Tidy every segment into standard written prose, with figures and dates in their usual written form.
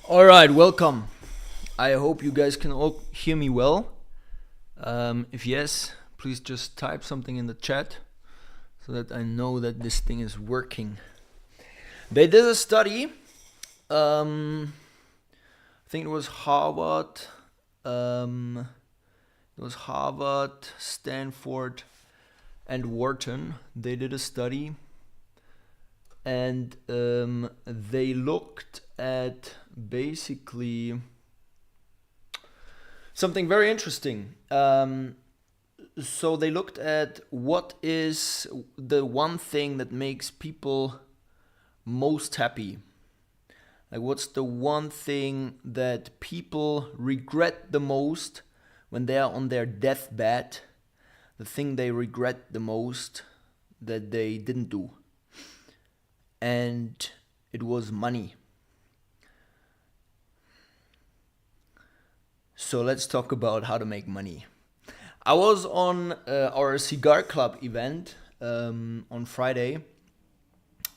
All right, welcome. I hope you guys can all hear me well. If yes, please just type something in the chat so that I know that this thing is working. They did a study. I think it was Harvard. Stanford, and Wharton. They did a study, and they looked at basically something very interesting. So they looked at what is the one thing that makes people most happy. Like, what's the one thing that people regret the most when they are on their deathbed? The thing they regret the most that they didn't do. And it was money. So let's talk about how to make money. I was on our cigar club event on Friday,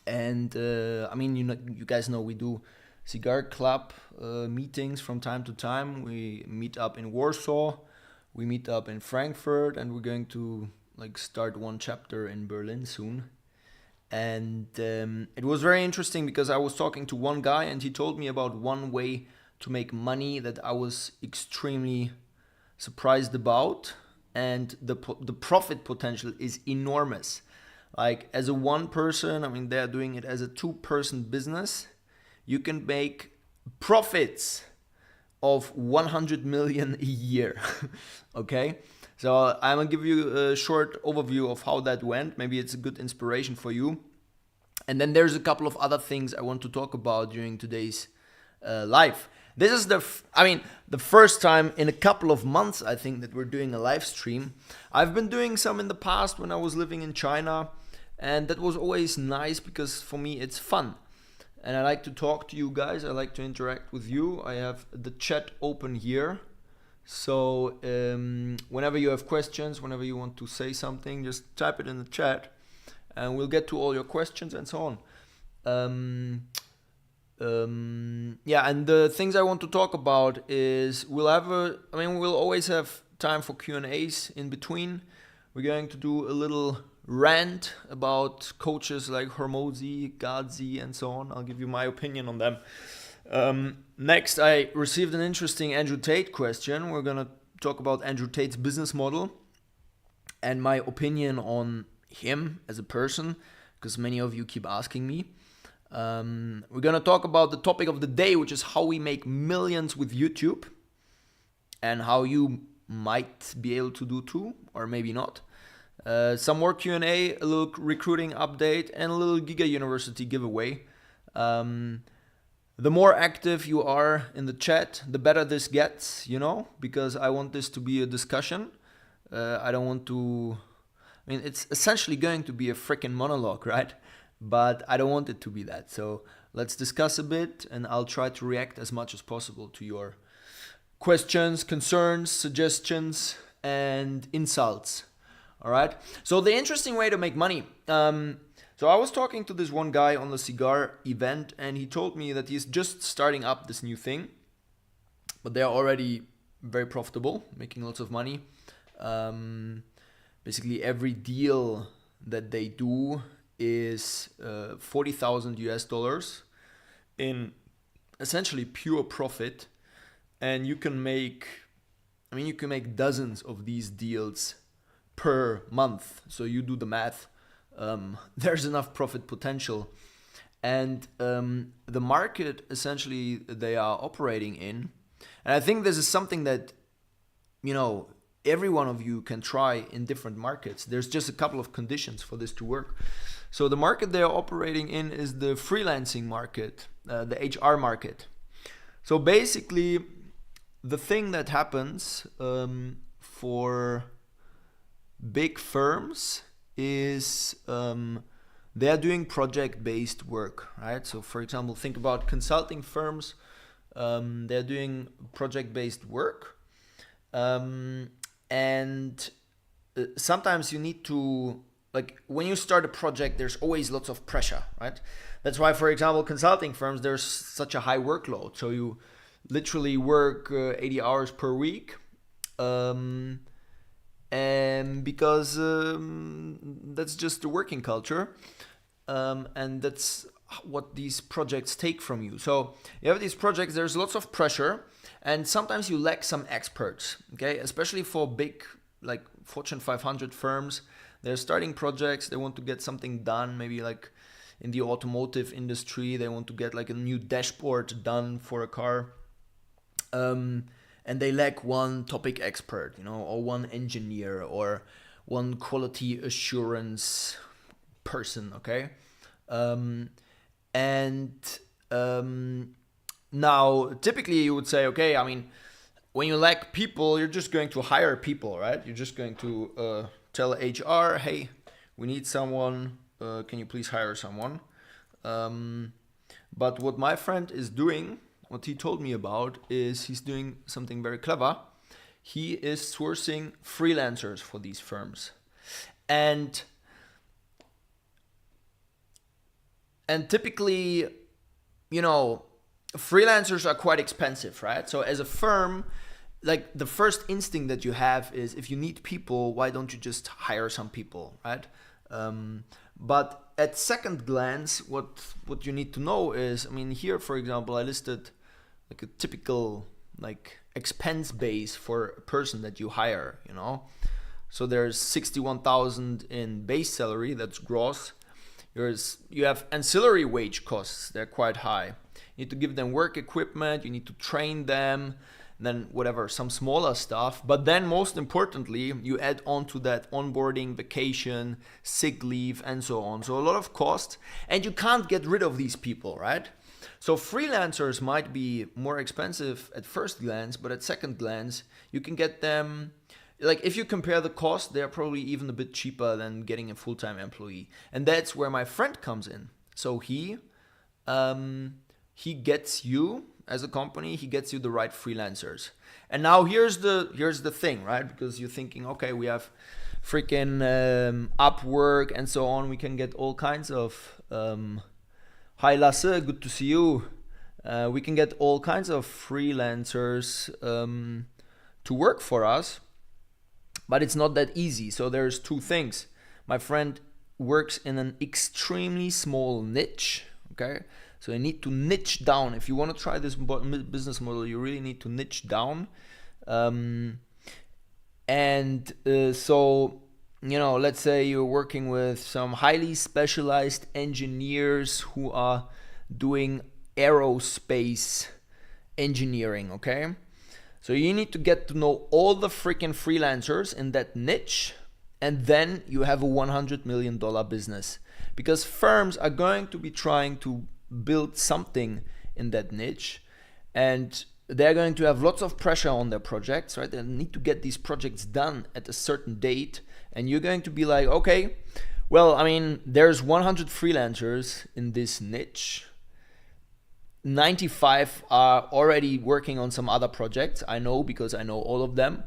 and you guys know we do cigar club meetings from time to time. We meet up in Warsaw, we meet up in Frankfurt, and we're going to start one chapter in Berlin soon. And it was very interesting because I was talking to one guy, and he told me about one way to make money that I was extremely surprised about, and the profit potential is enormous. Like, as a one person, they're doing it as a 2-person business. You can make profits of 100 million a year. Okay, so I'm gonna give you a short overview of how that went. Maybe it's a good inspiration for you. And then there's a couple of other things I want to talk about during today's live. This is the first time in a couple of months, I think, that we're doing a live stream. I've been doing some in the past when I was living in China, and that was always nice because for me it's fun. And I like to talk to you guys. I like to interact with you. I have the chat open here. So whenever you have questions, whenever you want to say something, just type it in the chat and we'll get to all your questions and so on. And the things I want to talk about is we'll always have time for Q&As in between. We're going to do a little rant about coaches like Hormozi, Gadzi, and so on. I'll give you my opinion on them. Next, I received an interesting Andrew Tate question. We're going to talk about Andrew Tate's business model and my opinion on him as a person, because many of you keep asking me. We're going to talk about the topic of the day, which is how we make millions with YouTube and how you might be able to do too, or maybe not. Some more Q&A, a little recruiting update, and a little Giga University giveaway. The more active you are in the chat, the better this gets, because I want this to be a discussion. I don't want to... it's essentially going to be a freaking monologue, right? But I don't want it to be that. So let's discuss a bit, and I'll try to react as much as possible to your questions, concerns, suggestions, and insults. All right. So the interesting way to make money. So I was talking to this one guy on the cigar event, and he told me that he's just starting up this new thing, but they're already very profitable, making lots of money. Basically, every deal that they do is $40,000 in essentially pure profit, and you can make dozens of these deals per month. So you do the math. There's enough profit potential, and the market essentially they are operating in, and I think this is something that every one of you can try in different markets. There's just a couple of conditions for this to work. So the market they are operating in is the freelancing market, the HR market. So basically, the thing that happens for big firms is they are doing project-based work, right? So for example, think about consulting firms. They're doing project-based work. And sometimes you need to like when you start a project, there's always lots of pressure, right? That's why, for example, consulting firms, there's such a high workload. So you literally work 80 hours per week. And because that's just the working culture. And that's what these projects take from you. So you have these projects, there's lots of pressure, and sometimes you lack some experts, okay? Especially for big, like Fortune 500 firms. They're starting projects, they want to get something done, maybe like in the automotive industry, they want to get like a new dashboard done for a car. And they lack one topic expert, or one engineer or one quality assurance person, okay? Now, typically you would say, okay, I mean, when you lack people, you're just going to hire people, right? You're just going to tell HR, hey, we need someone, can you please hire someone? But what my friend is doing, what he told me about, is he's doing something very clever. He is sourcing freelancers for these firms. And typically, freelancers are quite expensive, right? So as a firm, like the first instinct that you have is, if you need people, why don't you just hire some people, right? But at second glance, what you need to know is, I mean, here, for example, I listed like a typical like expense base for a person that you hire, So there's 61,000 in base salary, that's gross. You have ancillary wage costs, they're quite high. You need to give them work equipment, you need to train them, and then whatever, some smaller stuff. But then most importantly, you add on to that onboarding, vacation, sick leave, and so on. So a lot of cost, and you can't get rid of these people, right? So freelancers might be more expensive at first glance, but at second glance, you can get them. Like if you compare the cost, they're probably even a bit cheaper than getting a full-time employee. And that's where my friend comes in. So he gets you, as a company, he gets you the right freelancers. And now here's the thing, right? Because you're thinking, okay, we have freaking Upwork and so on. We can get all kinds of, hi Lasse, good to see you. We can get all kinds of freelancers to work for us. But it's not that easy. So there's two things. My friend works in an extremely small niche, okay? So you need to niche down. If you want to try this business model, you really need to niche down. So, let's say you're working with some highly specialized engineers who are doing aerospace engineering, okay? So you need to get to know all the freaking freelancers in that niche, and then you have a $100 million business. Because firms are going to be trying to build something in that niche, and they're going to have lots of pressure on their projects, right? They need to get these projects done at a certain date, and you're going to be like, okay, well, I mean, there's 100 freelancers in this niche. 95 are already working on some other projects. I know, because I know all of them.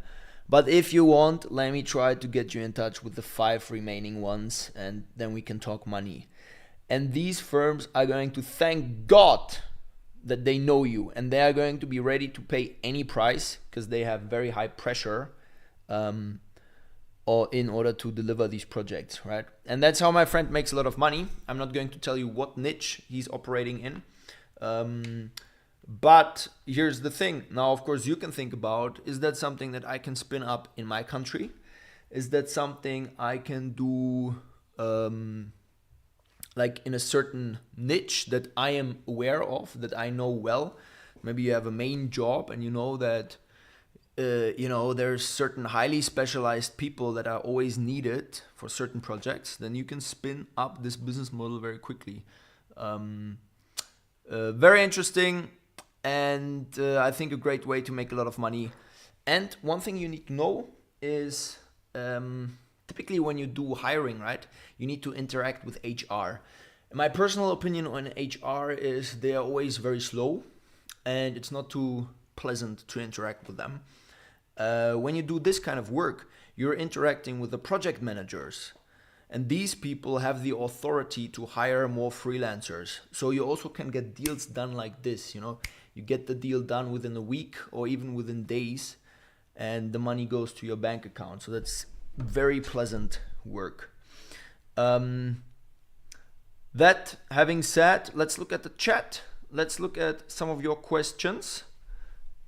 But if you want, let me try to get you in touch with the 5 remaining ones, and then we can talk money. And these firms are going to thank God that they know you, and they are going to be ready to pay any price, because they have very high pressure or in order to deliver these projects, right? And that's how my friend makes a lot of money. I'm not going to tell you what niche he's operating in. But here's the thing. Now, of course, you can think about, is that something that I can spin up in my country? Is that something I can do like in a certain niche that I am aware of, that I know well? Maybe you have a main job and you know that there's certain highly specialized people that are always needed for certain projects. Then you can spin up this business model very quickly. Very interesting, and I think a great way to make a lot of money. And one thing you need to know is typically when you do hiring, right, you need to interact with HR. My personal opinion on HR is they are always very slow, and it's not too pleasant to interact with them. When you do this kind of work, you're interacting with the project managers. And these people have the authority to hire more freelancers. So you also can get deals done like this, you know. You get the deal done within a week or even within days, and the money goes to your bank account. So that's very pleasant work. That having said, let's look at the chat. Let's look at some of your questions.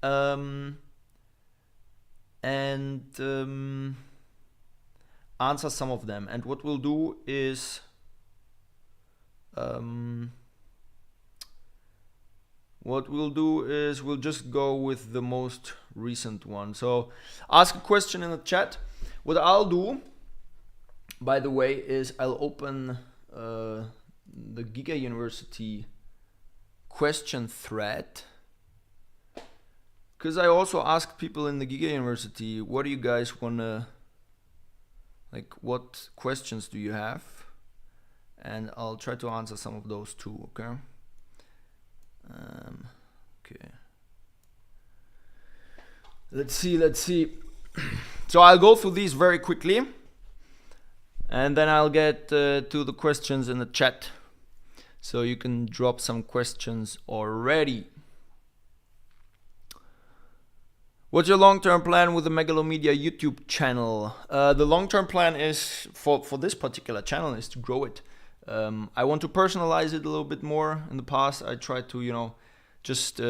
And answer some of them. And what we'll do is we'll just go with the most recent one. So ask a question in the chat. What I'll do, by the way, is I'll open the Giga University question thread, because I also asked people in the Giga University, what do you guys wanna, like, what questions do you have? And I'll try to answer some of those too, okay? Okay. Let's see. So I'll go through these very quickly, and then I'll get to the questions in the chat. So you can drop some questions already. What's your long-term plan with the MegaloMedia YouTube channel? The long-term plan is for this particular channel is to grow it. I want to personalize it a little bit more. In the past, I tried to, you know, just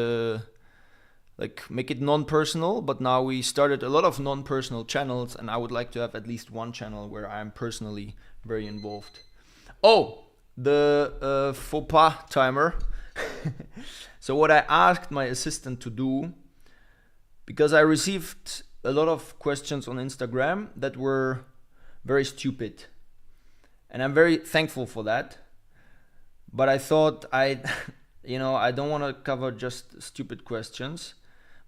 like make it non-personal, but now we started a lot of non-personal channels, and I would like to have at least one channel where I'm personally very involved. Oh, the faux pas timer. So what I asked my assistant to do, because I received a lot of questions on Instagram that were very stupid, and I'm very thankful for that. But I thought I don't want to cover just stupid questions,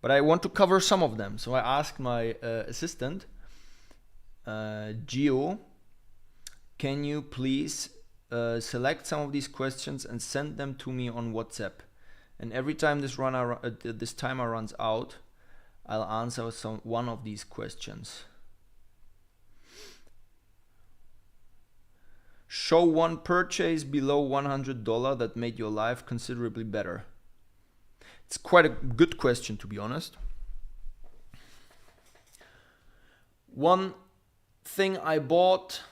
but I want to cover some of them. So I asked my assistant, Gio, can you please select some of these questions and send them to me on WhatsApp? And every time this timer runs out, I'll answer one of these questions. Show one purchase below $100 that made your life considerably better. It's quite a good question, to be honest. One thing I bought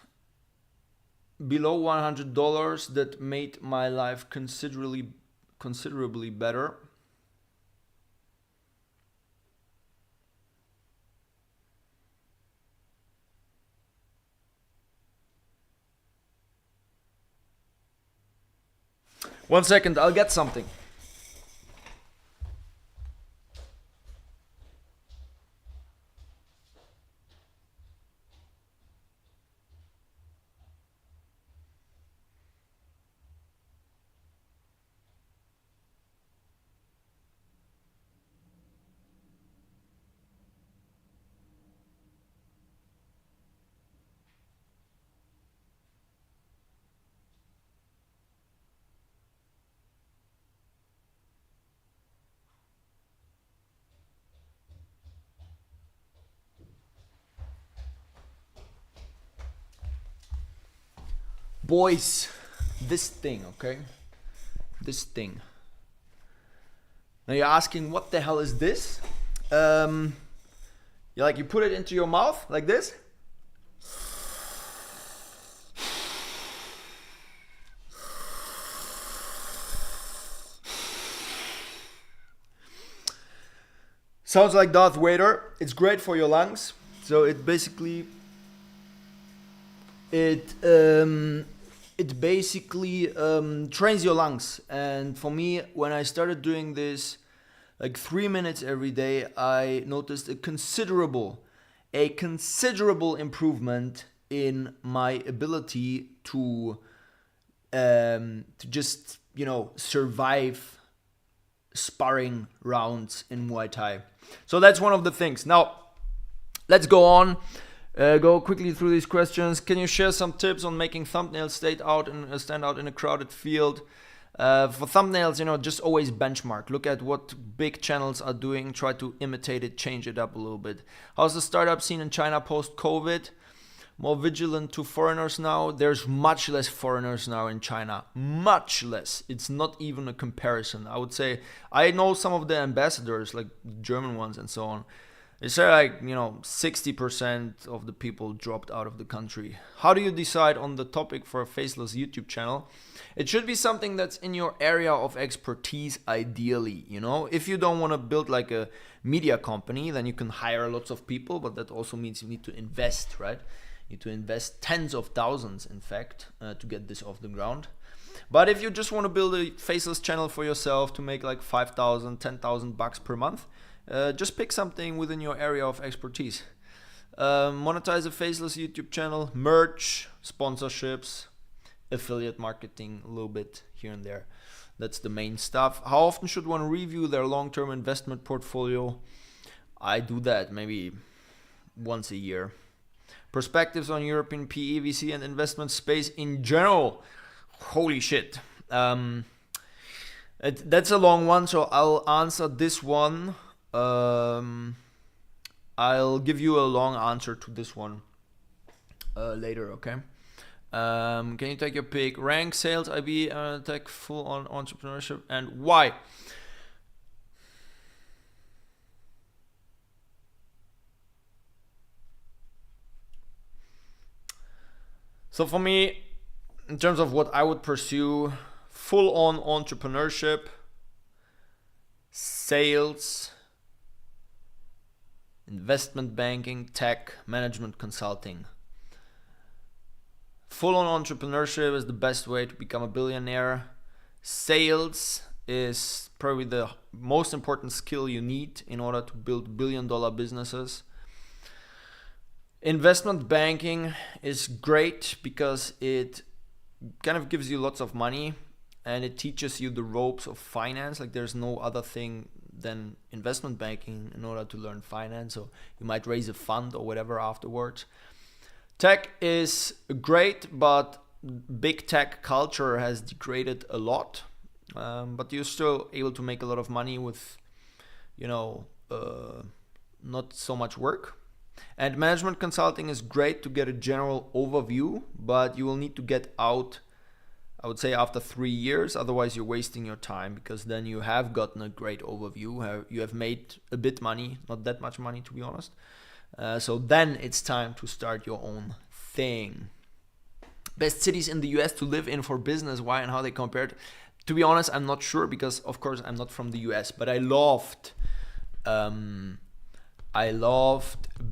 below $100 that made my life considerably better. One second, I'll get something. Boys, this thing, okay? This thing. Now you're asking, what the hell is this? You put it into your mouth like this. Sounds like Darth Vader. It's great for your lungs. So it basically trains your lungs. And for me, when I started doing this like 3 minutes every day, I noticed a considerable improvement in my ability to just, survive sparring rounds in Muay Thai. So that's one of the things. Now, let's go on. Go quickly through these questions. Can you share some tips on making thumbnails stand out in a crowded field? For thumbnails, just always benchmark. Look at what big channels are doing. Try to imitate it, change it up a little bit. How's the startup scene in China post-COVID? more vigilant to foreigners now. There's much less foreigners now in China. Much less. It's not even a comparison. I would say, I know some of the ambassadors, like German ones and so on. They say like, 60% of the people dropped out of the country. How do you decide on the topic for a faceless YouTube channel? It should be something that's in your area of expertise, ideally. If you don't want to build like a media company, then you can hire lots of people, but that also means you need to invest, right? You need to invest tens of thousands, in fact, to get this off the ground. But if you just want to build a faceless channel for yourself to make like 5,000, 10,000 bucks per month, just pick something within your area of expertise. Monetize a faceless YouTube channel, merch, sponsorships, affiliate marketing, a little bit here and there. That's the main stuff. How often should one review their long-term investment portfolio? I do that maybe once a year. Perspectives on European PE, VC, and investment space in general. Holy shit. That's a long one, so I'll answer this one. I'll give you a long answer to this one later, okay? Can you take your pick? Rank, sales, IB, tech, full on entrepreneurship, and why? So for me, in terms of what I would pursue, full on entrepreneurship, sales, investment banking, tech, management consulting. Full-on entrepreneurship is the best way to become a billionaire. Sales is probably the most important skill you need in order to build billion-dollar businesses. Investment banking is great because it kind of gives you lots of money and it teaches you the ropes of finance. Like there's no other thing than investment banking in order to learn finance. So you might raise a fund or whatever afterwards. Tech is great, but big tech culture has degraded a lot. But you're still able to make a lot of money with, not so much work. And management consulting is great to get a general overview, but you will need to get out, I would say, after 3 years. Otherwise, you're wasting your time, because then you have gotten a great overview. You have made a bit money, not that much money, to be honest. So then it's time to start your own thing. Best cities in the US to live in for business, why and how they compared. To be honest, I'm not sure, because of course I'm not from the US, but I loved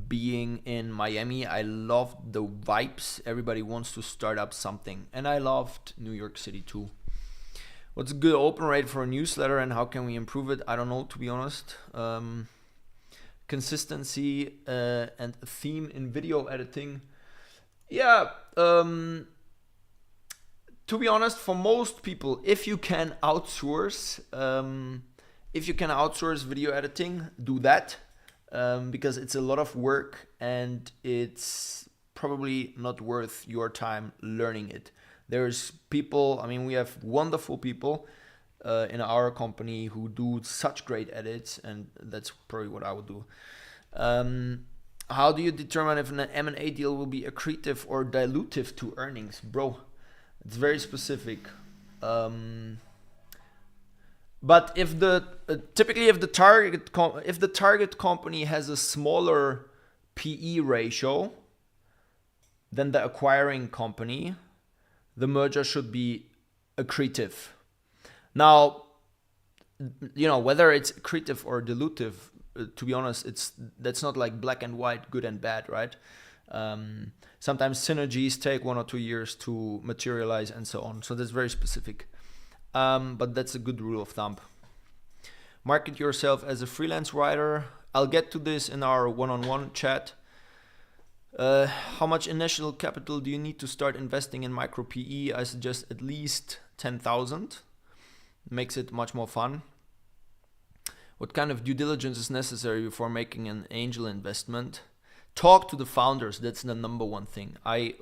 being in Miami. I loved the vibes. Everybody wants to start up something. And I loved New York City too. What's a good open rate for a newsletter and how can we improve it? I don't know, to be honest. Consistency and a theme in video editing. Yeah, to be honest, for most people, if you can outsource video editing, do that, because it's a lot of work and it's probably not worth your time learning it. There's people, we have wonderful people in our company who do such great edits, and that's probably what I would do. How do you determine if an M&A deal will be accretive or dilutive to earnings? Bro, it's very specific. But if typically if the target company has a smaller PE ratio than the acquiring company, the merger should be accretive. Now, whether it's accretive or dilutive, to be honest, that's not like black and white, good and bad, right? Sometimes synergies take 1 or 2 years to materialize and so on. So that's very specific. But that's a good rule of thumb. Market yourself as a freelance writer. I'll get to this in our one-on-one chat. How much initial capital do you need to start investing in micro PE? I suggest at least 10,000. Makes it much more fun. What kind of due diligence is necessary before making an angel investment? Talk to the founders. That's the number one thing. I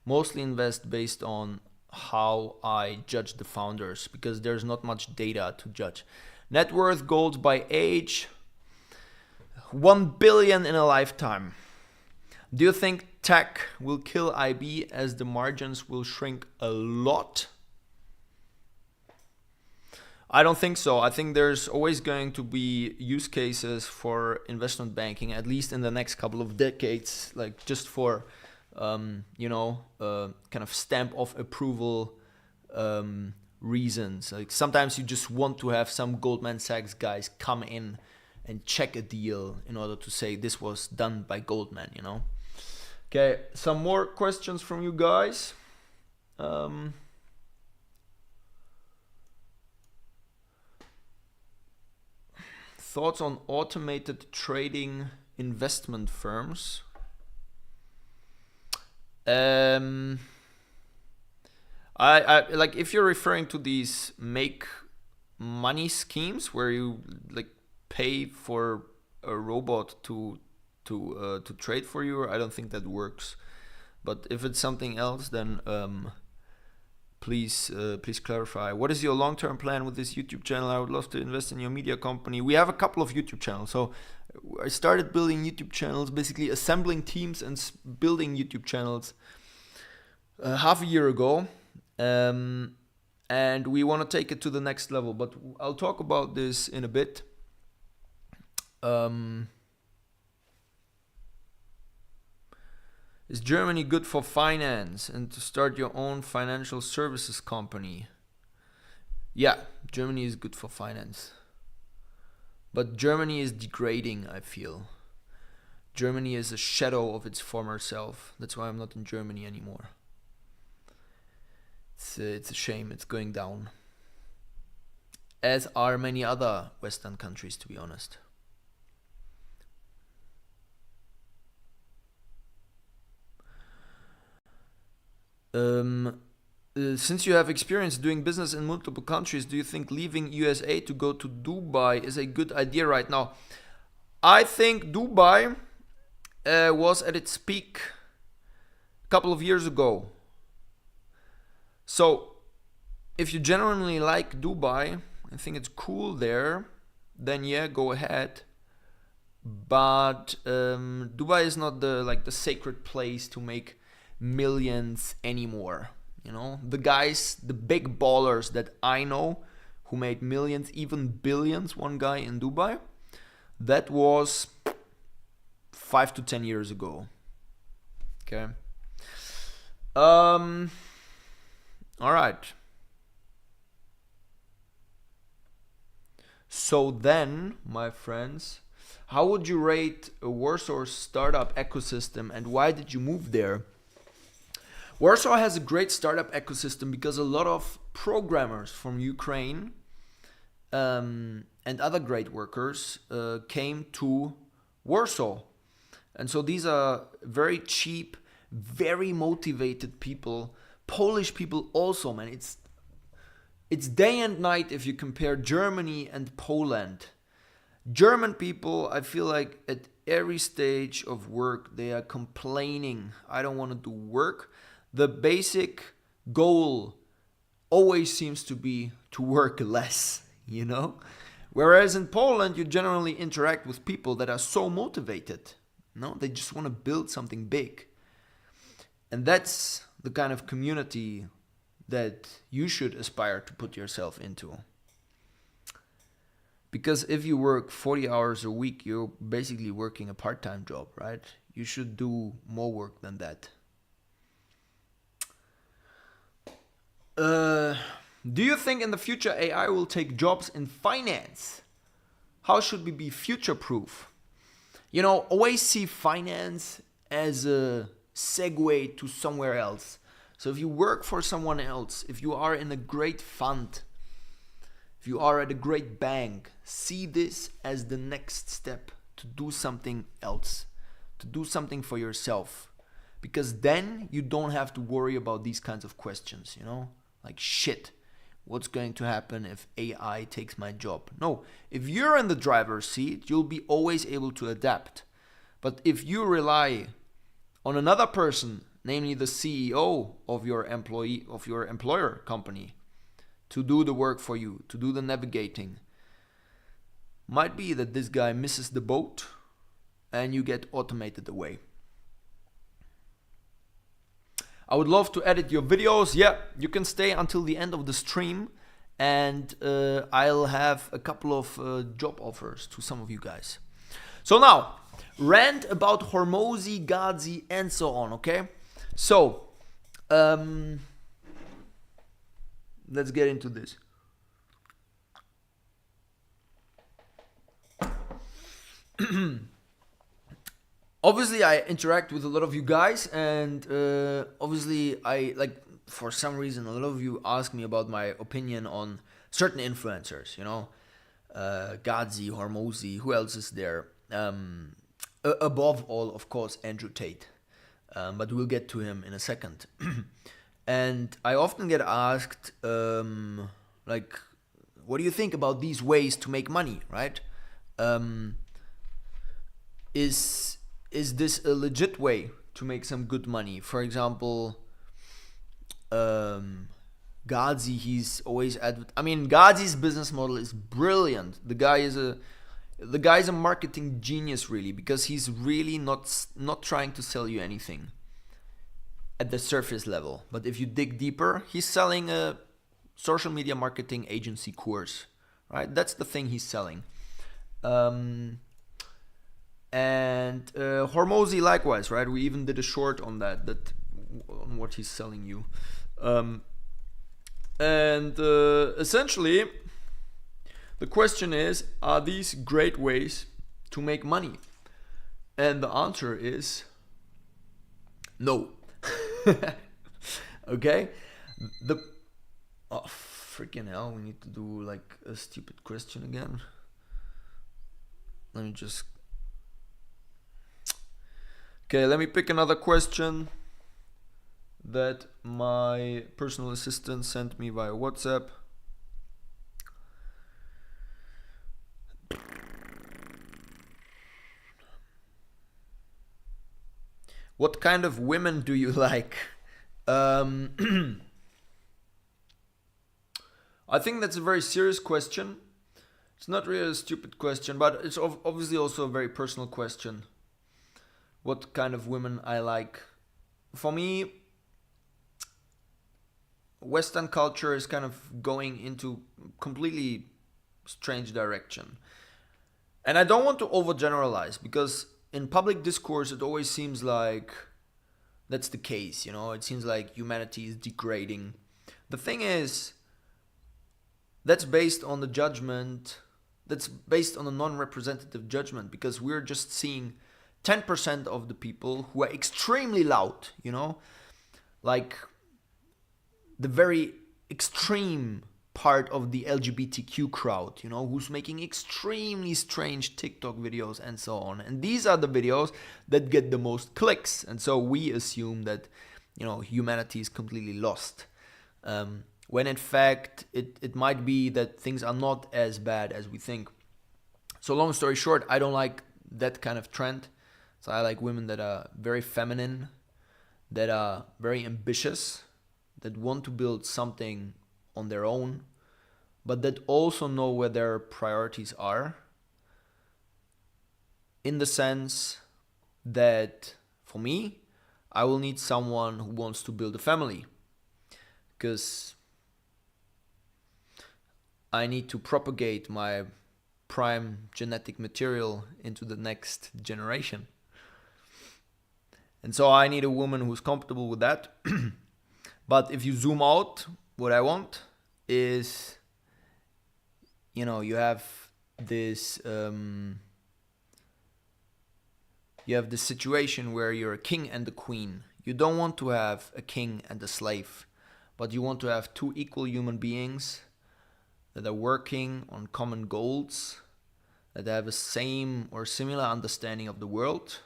mostly invest based on how I judge the founders, because there's not much data to judge. Net worth goals by age. 1 billion in a lifetime. Do you think tech will kill IB as the margins will shrink a lot? I don't think so. I think there's always going to be use cases for investment banking, at least in the next couple of decades, like just for, kind of stamp of approval reasons. Like sometimes you just want to have some Goldman Sachs guys come in and check a deal in order to say this was done by Goldman, Okay, some more questions from you guys. Thoughts on automated trading investment firms? I like, if you're referring to these make money schemes where you like pay for a robot to trade for you, I don't think that works. But if it's something else, then please clarify. What is your long-term plan with this YouTube channel? I would love to invest in your media company. We have a couple of YouTube channels. So I started building YouTube channels, basically assembling teams and building YouTube channels half a year ago. And we want to take it to the next level. But I'll talk about this in a bit. Is Germany good for finance and to start your own financial services company? Yeah, Germany is good for finance. But Germany is degrading, I feel. Germany is a shadow of its former self. That's why I'm not in Germany anymore. It's a shame, it's going down. As are many other Western countries, to be honest. Since you have experience doing business in multiple countries, do you think leaving USA to go to Dubai is a good idea right now? I think Dubai was at its peak a couple of years ago. So if you genuinely like Dubai, I think it's cool there, then yeah, go ahead. But Dubai is not the sacred place to make millions anymore. The guys, the big ballers that I know who made millions, even billions, one guy in Dubai, that was 5 to 10 years ago. Okay. All right. So then, my friends, how would you rate Warsaw's startup ecosystem and why did you move there? Warsaw has a great startup ecosystem because a lot of programmers from Ukraine and other great workers came to Warsaw. And so these are very cheap, very motivated people. Polish people also, man. It's day and night if you compare Germany and Poland. German people, I feel like at every stage of work, they are complaining. I don't want to do work. The basic goal always seems to be to work less, Whereas in Poland, you generally interact with people that are so motivated. They just want to build something big. And that's the kind of community that you should aspire to put yourself into. Because if you work 40 hours a week, you're basically working a part-time job, right? You should do more work than that. Do you think in the future AI will take jobs in finance? How should we be future-proof? Always see finance as a segue to somewhere else. So if you work for someone else, if you are in a great fund, if you are at a great bank, see this as the next step to do something else, to do something for yourself. Because then you don't have to worry about these kinds of questions, Like, shit, what's going to happen if AI takes my job? No, if you're in the driver's seat, you'll be always able to adapt. But if you rely on another person, namely the CEO of your employer company, to do the work for you, to do the navigating, might be that this guy misses the boat and you get automated away. I would love to edit your videos. Yeah, you can stay until the end of the stream, and I'll have a couple of job offers to some of you guys. So now, rant about Hormozi, Gazi, and so on, okay? So, let's get into this. Obviously, I interact with a lot of you guys, and obviously, for some reason, a lot of you ask me about my opinion on certain influencers, Gazi, Hormozi, who else is there? Above all, of course, Andrew Tate, but we'll get to him in a second. And I often get asked, what do you think about these ways to make money, right? Is this a legit way to make some good money? For example, Gazi, he's always Gazi's business model is brilliant. The guy is a marketing genius, really, because he's really not trying to sell you anything at the surface level. But if you dig deeper, he's selling a social media marketing agency course, right? That's the thing he's selling. And Hormozi likewise, right? We even did a short on on what he's selling you. Essentially, the question is, are these great ways to make money? And the answer is no. Okay? Oh, freaking hell, we need to do like a stupid question again. Let me pick another question that my personal assistant sent me via WhatsApp. What kind of women do you like? I think that's a very serious question. It's not really a stupid question, but it's obviously also a very personal question. What kind of women I like? For me, Western culture is kind of going into completely strange direction. And I don't want to overgeneralize, because in public discourse it always seems like that's the case, It seems like humanity is degrading. The thing is, that's based on the judgment, that's based on a non-representative judgment, because we're just seeing 10% of the people who are extremely loud, like the very extreme part of the LGBTQ crowd, who's making extremely strange TikTok videos and so on. And these are the videos that get the most clicks. And so we assume that, humanity is completely lost. When in fact, it might be that things are not as bad as we think. So long story short, I don't like that kind of trend. So I like women that are very feminine, that are very ambitious, that want to build something on their own, but that also know where their priorities are. In the sense that, for me, I will need someone who wants to build a family, because I need to propagate my prime genetic material into the next generation. And so I need a woman who's comfortable with that. But if you zoom out, what I want is, you have this situation where you're a king and a queen. You don't want to have a king and a slave, but you want to have two equal human beings that are working on common goals, that have a same or similar understanding of the world.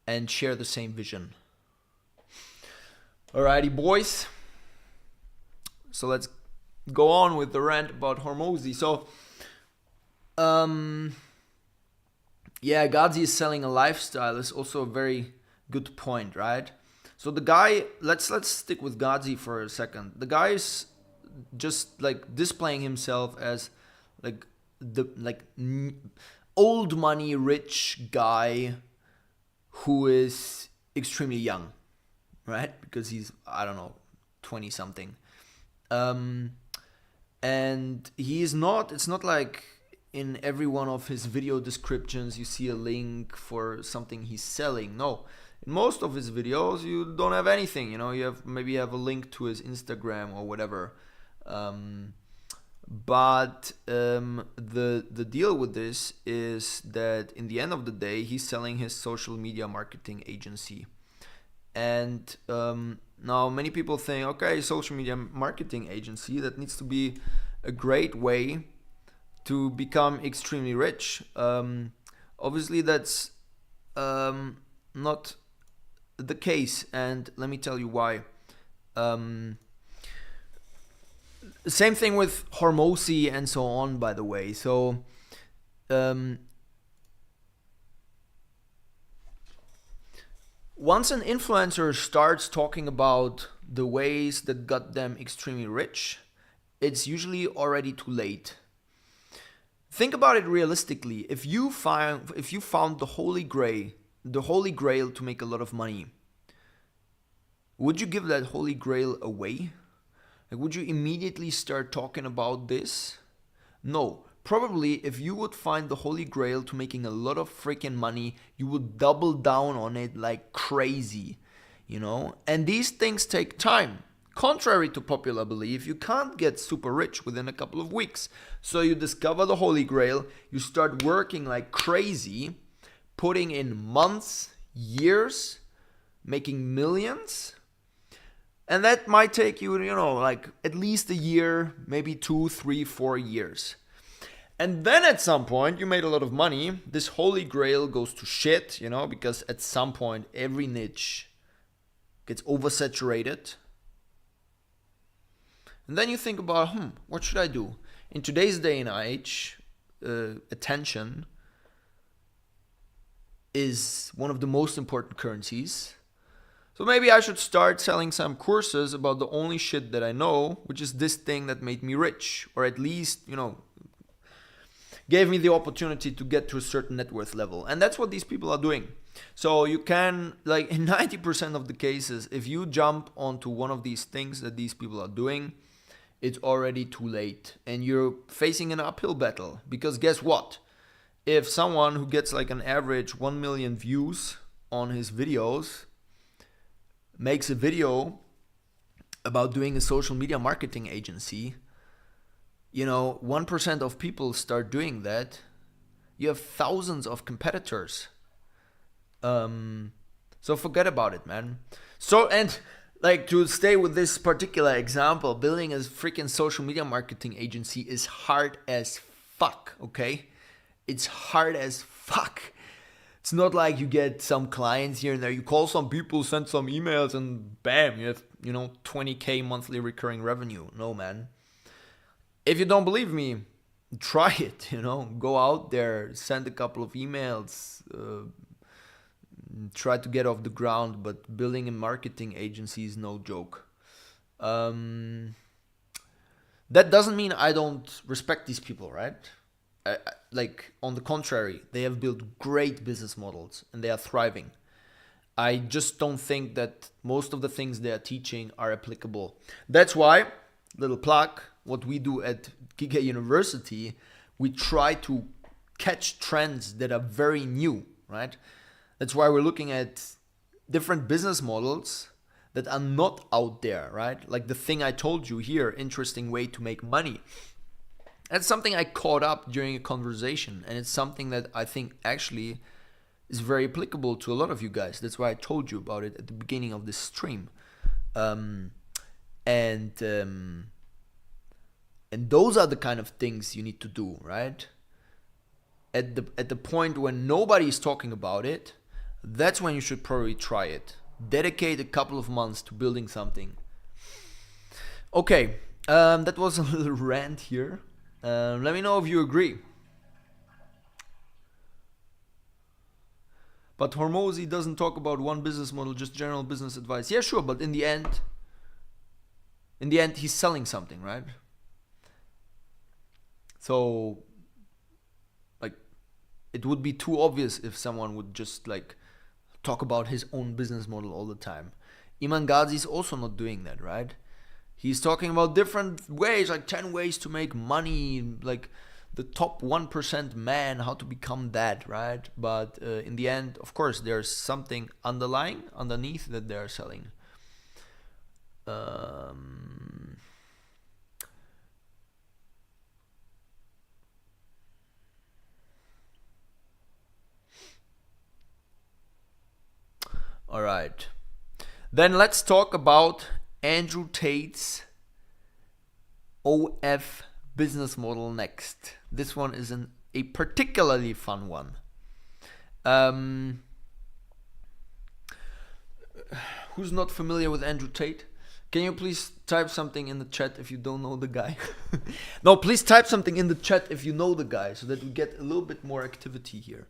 And share the same vision. Alrighty, boys. So let's go on with the rant about Hormozi. So, Gazi is selling a lifestyle is also a very good point, right? So the guy, let's stick with Gazi for a second. The guy is just like displaying himself as old money rich guy who is extremely young, right? Because he's, I don't know, 20 something. And he is not, it's not like in every one of his video descriptions you see a link for something he's selling. No, in most of his videos you don't have anything, you know, you have maybe have a link to his Instagram or whatever. But the deal with this is that in the end of the day, he's selling his social media marketing agency. And now many people think, okay, social media marketing agency, that needs to be a great way to become extremely rich. Obviously, that's not the case, and let me tell you why. Same thing with Hormozy and so on, by the way. So once an influencer starts talking about the ways that got them extremely rich, it's usually already too late. Think about it realistically. If you found the holy grail to make a lot of money, would you give that holy grail away? Like, would you immediately start talking about this? No. Probably if you would find the holy grail to making a lot of freaking money, you would double down on it like crazy, you know? And these things take time. Contrary to popular belief, you can't get super rich within a couple of weeks. So you discover the holy grail, you start working like crazy, putting in months, years, making millions. And that might take you, you know, like at least a year, maybe 2, 3, 4 years. And then at some point, you made a lot of money. This holy grail goes to shit, you know, because at some point, every niche gets oversaturated. And then you think about, what should I do? In today's day and age, attention is one of the most important currencies. So maybe I should start selling some courses about the only shit that I know, which is this thing that made me rich, or at least, you know, gave me the opportunity to get to a certain net worth level. And that's what these people are doing. So you can, like in 90% of the cases, if you jump onto one of these things that these people are doing, it's already too late. And you're facing an uphill battle. Because guess what? If someone who gets like an average 1 million views on his videos makes a video about doing a social media marketing agency, you know, 1% of people start doing that, you have thousands of competitors. So forget about it, man. So, and like to stay with this particular example, building a freaking social media marketing agency is hard as fuck, okay? It's hard as fuck. It's not like you get some clients here and there. You call some people, send some emails, and bam, you have, you know, 20K monthly recurring revenue. No, man. If you don't believe me, try it, you know. Go out there, send a couple of emails, try to get off the ground, but building a marketing agency is no joke. That doesn't mean I don't respect these people, right? Like, on the contrary, they have built great business models and they are thriving. I just don't think that most of the things they are teaching are applicable. That's why, little plug, what we do at Giga University, we try to catch trends that are very new, right? That's why we're looking at different business models that are not out there, right? Like the thing I told you here, interesting way to make money. That's something I caught up during a conversation, and it's something that I think actually is very applicable to a lot of you guys. That's why I told you about it at the beginning of this stream. And those are the kind of things you need to do, right? At the point when nobody is talking about it, that's when you should probably try it. Dedicate a couple of months to building something. Okay, that was a little rant here. Let me know if you agree. But Hormozy doesn't talk about one business model, just general business advice. Yeah, sure, but in the end, he's selling something, right? So, like, it would be too obvious if someone would just like talk about his own business model all the time. Iman Ghazi is also not doing that, right? He's talking about different ways, like 10 ways to make money, like the top 1% man, how to become that, right? But in the end, of course, there's something underneath that they're selling. All right. Then let's talk about Andrew Tate's OF business model next. This one is a particularly fun one. Who's not familiar with Andrew Tate? Can you please type something in the chat if you don't know the guy? No, please type something in the chat if you know the guy, so that we get a little bit more activity here.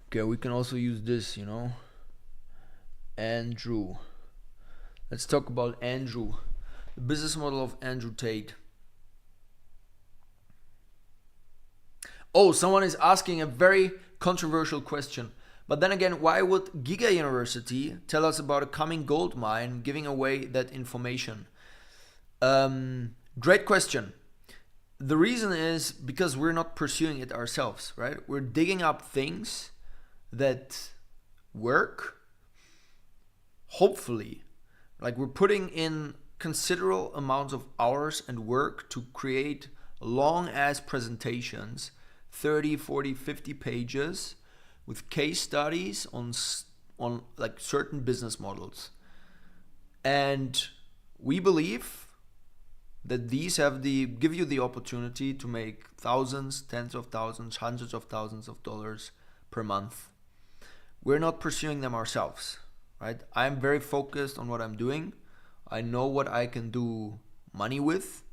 Okay, we can also use this, Andrew. Let's talk about Andrew. The business model of Andrew Tate. Oh, someone is asking a very controversial question. But then again, why would Giga University tell us about a coming gold mine giving away that information? Great question. The reason is because we're not pursuing it ourselves, right? We're digging up things that work, hopefully. Like, we're putting in considerable amounts of hours and work to create long ass presentations, 30, 40, 50 pages with case studies on like certain business models. And we believe that these give you the opportunity to make thousands, tens of thousands, hundreds of thousands of dollars per month. We're not pursuing them ourselves, right? I'm very focused on what I'm doing. I know what I can do money with.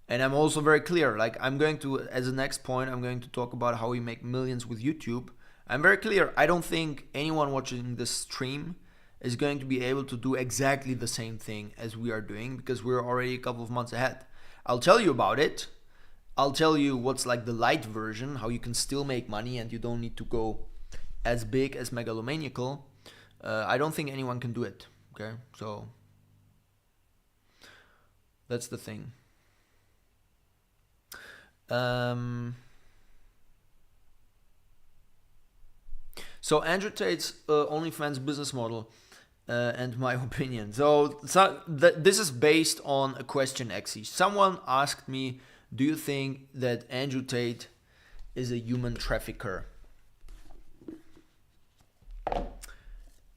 And I'm also very clear, like I'm going to, as the next point, I'm going to talk about how we make millions with YouTube. I'm very clear. I don't think anyone watching this stream is going to be able to do exactly the same thing as we are doing, because we're already a couple of months ahead. I'll tell you about it. I'll tell you what's like the light version, how you can still make money and you don't need to go as big as MegaloMedia. I don't think anyone can do it. Okay, so that's the thing. So Andrew Tate's OnlyFans business model and my opinion. So this is based on a question, actually. Someone asked me, do you think that Andrew Tate is a human trafficker?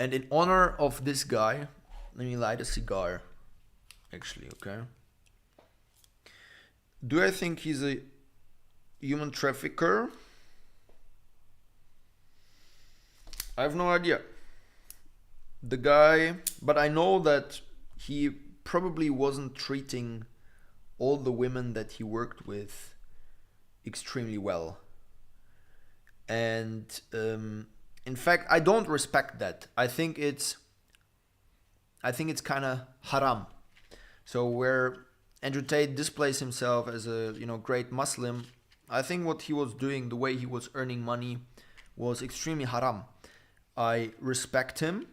And in honor of this guy, let me light a cigar, actually, okay? Do I think he's a human trafficker? I have no idea. The guy, but I know that he probably wasn't treating all the women that he worked with extremely well. And in fact, I don't respect that. I think it's kind of haram. So where Andrew Tate displays himself as a great Muslim, I think what he was doing, the way he was earning money, was extremely haram. I respect him.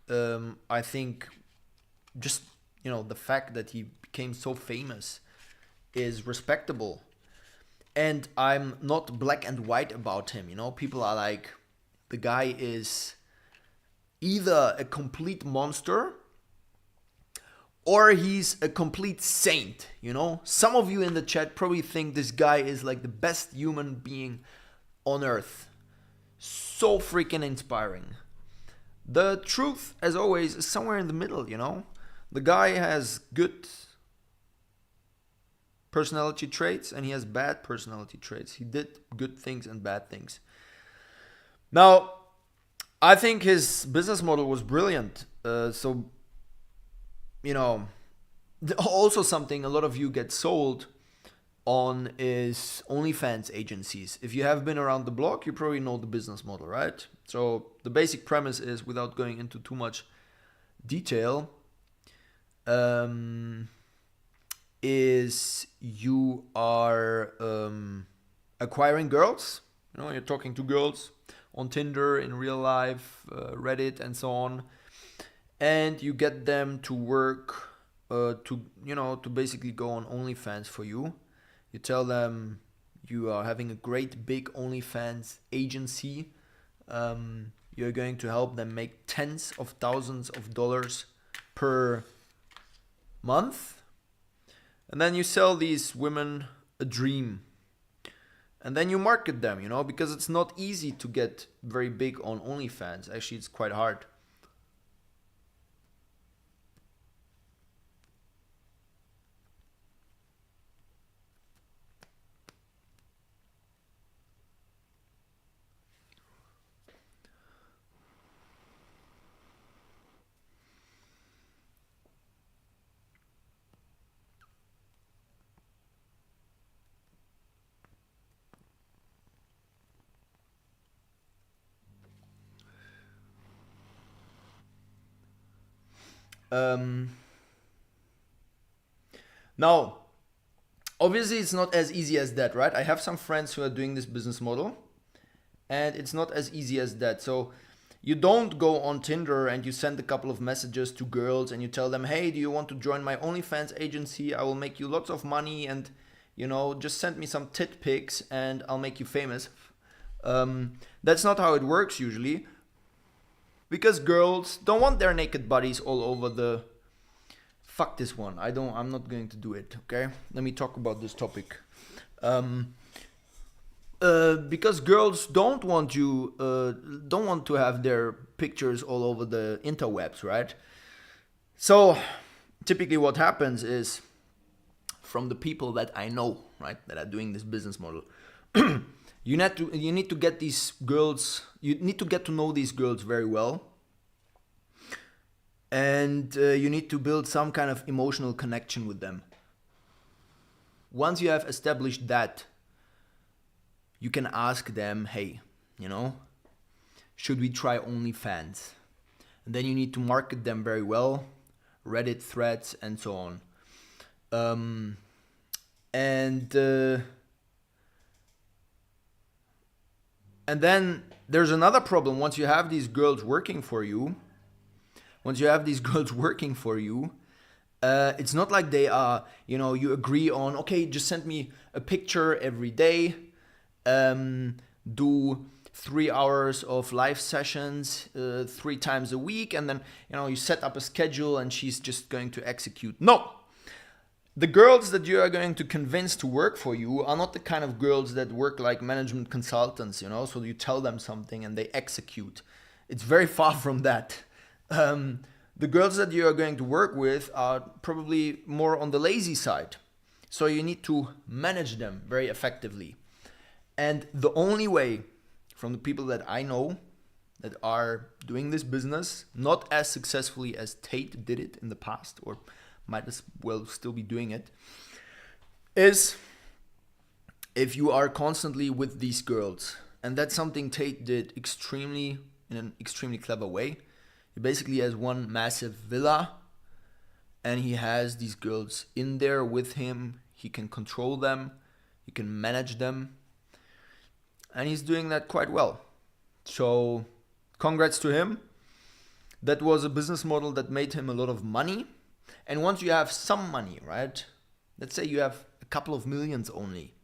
I think just the fact that he became so famous is respectable. And I'm not black and white about him. People are like, the guy is either a complete monster or he's a complete saint. Some of you in the chat probably think this guy is like the best human being on earth. So freaking inspiring. The truth, as always, is somewhere in the middle. The guy has good personality traits and he has bad personality traits. He did good things and bad things. Now, I think his business model was brilliant. Also something a lot of you get sold. on is OnlyFans agencies. If you have been around the block, you probably know the business model, right? So the basic premise is, without going into too much detail, is you are acquiring girls. You know, you're talking to girls on Tinder, in real life, Reddit, and so on, and you get them to work to basically go on OnlyFans for you. You tell them you are having a great big OnlyFans agency. You're going to help them make tens of thousands of dollars per month. And then you sell these women a dream. And then you market them, because it's not easy to get very big on OnlyFans. Actually, it's quite hard. Now, obviously, it's not as easy as that, right? I have some friends who are doing this business model, and it's not as easy as that. So you don't go on Tinder and you send a couple of messages to girls and you tell them, hey, do you want to join my OnlyFans agency? I will make you lots of money, and just send me some tit pics and I'll make you famous. That's not how it works usually, because girls don't want their naked bodies all over the... Fuck this one. I'm not going to do it, okay? Let me talk about this topic. Because girls don't want to have their pictures all over the interwebs, right? So typically what happens is, from the people that I know, right, that are doing this business model, you need to get these girls, you need to get to know these girls very well. And you need to build some kind of emotional connection with them. Once you have established that, you can ask them, hey, should we try OnlyFans? And then you need to market them very well, Reddit threads, and so on. And then there's another problem. Once you have these girls working for you, it's not like they are, you agree on, okay, just send me a picture every day, do 3 hours of live sessions 3 times a week, and then, you set up a schedule and she's just going to execute. No! The girls that you are going to convince to work for you are not the kind of girls that work like management consultants, so you tell them something and they execute. It's very far from that. The girls that you are going to work with are probably more on the lazy side. So you need to manage them very effectively. And the only way, from the people that I know that are doing this business, not as successfully as Tate did it in the past, or might as well still be doing it, is if you are constantly with these girls. And that's something Tate did in an extremely clever way. He basically has one massive villa, and he has these girls in there with him. He can control them, he can manage them, and he's doing that quite well. So congrats to him. That was a business model that made him a lot of money. And once you have some money, right? Let's say you have a couple of millions only.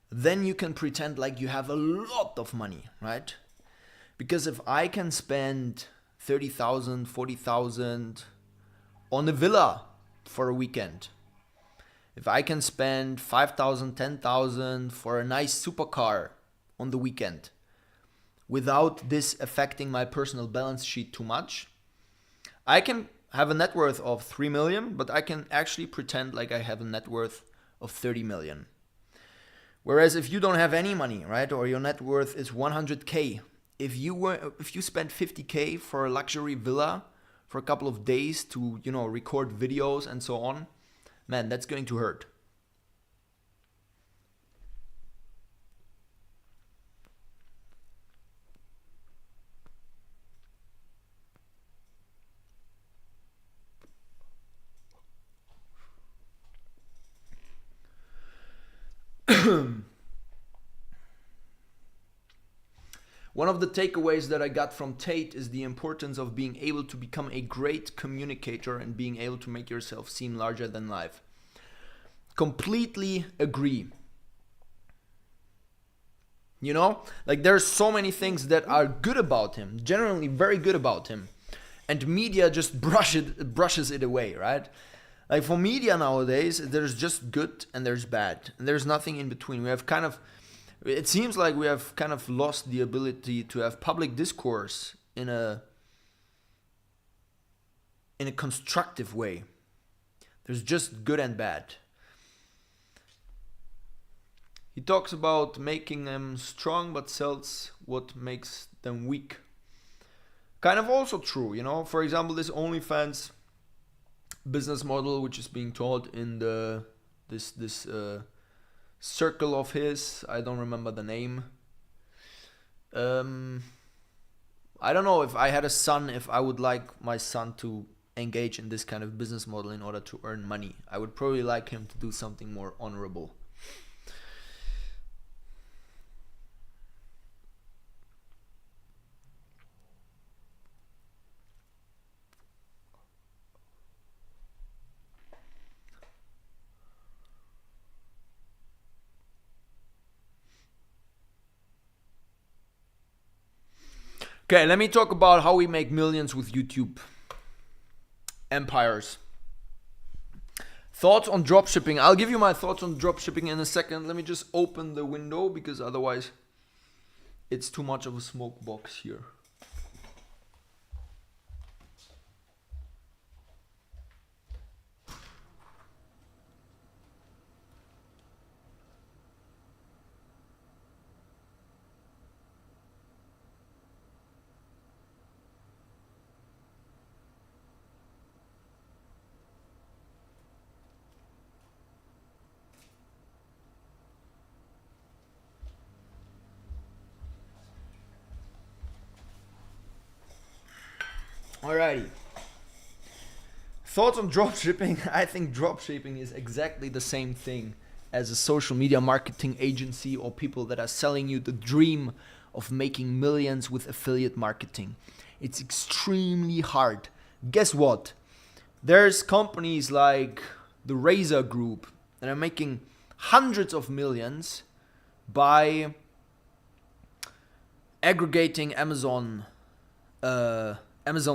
Then you can pretend like you have a lot of money, right? Because if I can spend 30,000, 40,000 on a villa for a weekend, if I can spend 5,000, 10,000 for a nice supercar on the weekend, without this affecting my personal balance sheet too much, I can have a net worth of 3 million, but I can actually pretend like I have a net worth of 30 million. Whereas if you don't have any money, right, or your net worth is 100K, if you spend 50K for a luxury villa for a couple of days to, record videos and so on, man, that's going to hurt. One of the takeaways that I got from Tate is the importance of being able to become a great communicator and being able to make yourself seem larger than life. Completely agree. You know, like there's so many things that are good about him, generally very good about him, and media just brushes it away, right? Like for media nowadays, there's just good and there's bad, and there's nothing in between. It seems like we have kind of lost the ability to have public discourse in a constructive way. There's just good and bad. He talks about making them strong but sells what makes them weak. Kind of also true, you know. For example, this OnlyFans business model, which is being taught in this circle of his. I don't remember the name. I don't know if I had a son, if I would like my son to engage in this kind of business model in order to earn money. I would probably like him to do something more honorable. Okay, let me talk about how we make millions with YouTube. Empires. Thoughts on dropshipping. I'll give you my thoughts on dropshipping in a second. Let me just open the window because otherwise it's too much of a smoke box here. Alrighty. Thoughts on dropshipping? I think dropshipping is exactly the same thing as a social media marketing agency or people that are selling you the dream of making millions with affiliate marketing. It's extremely hard. Guess what? There's companies like the Razer Group that are making hundreds of millions by aggregating Amazon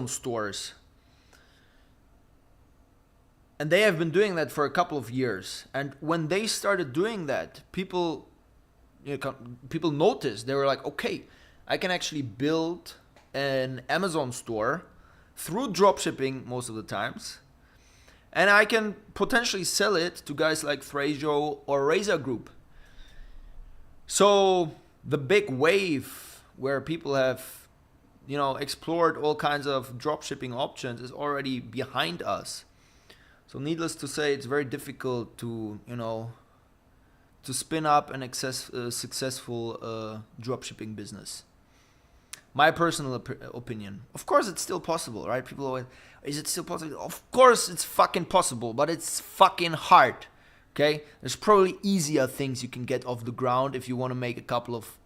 stores. And they have been doing that for a couple of years. And when they started doing that, people noticed. They were like, okay, I can actually build an Amazon store through dropshipping most of the times. And I can potentially sell it to guys like Thrajo or Razer Group. So the big wave where people have explored all kinds of dropshipping options is already behind us. So needless to say, it's very difficult to spin up an successful dropshipping business. My personal opinion. Of course, it's still possible, right? People always, is it still possible? Of course, it's fucking possible, but it's fucking hard. Okay? There's probably easier things you can get off the ground if you want to make a couple of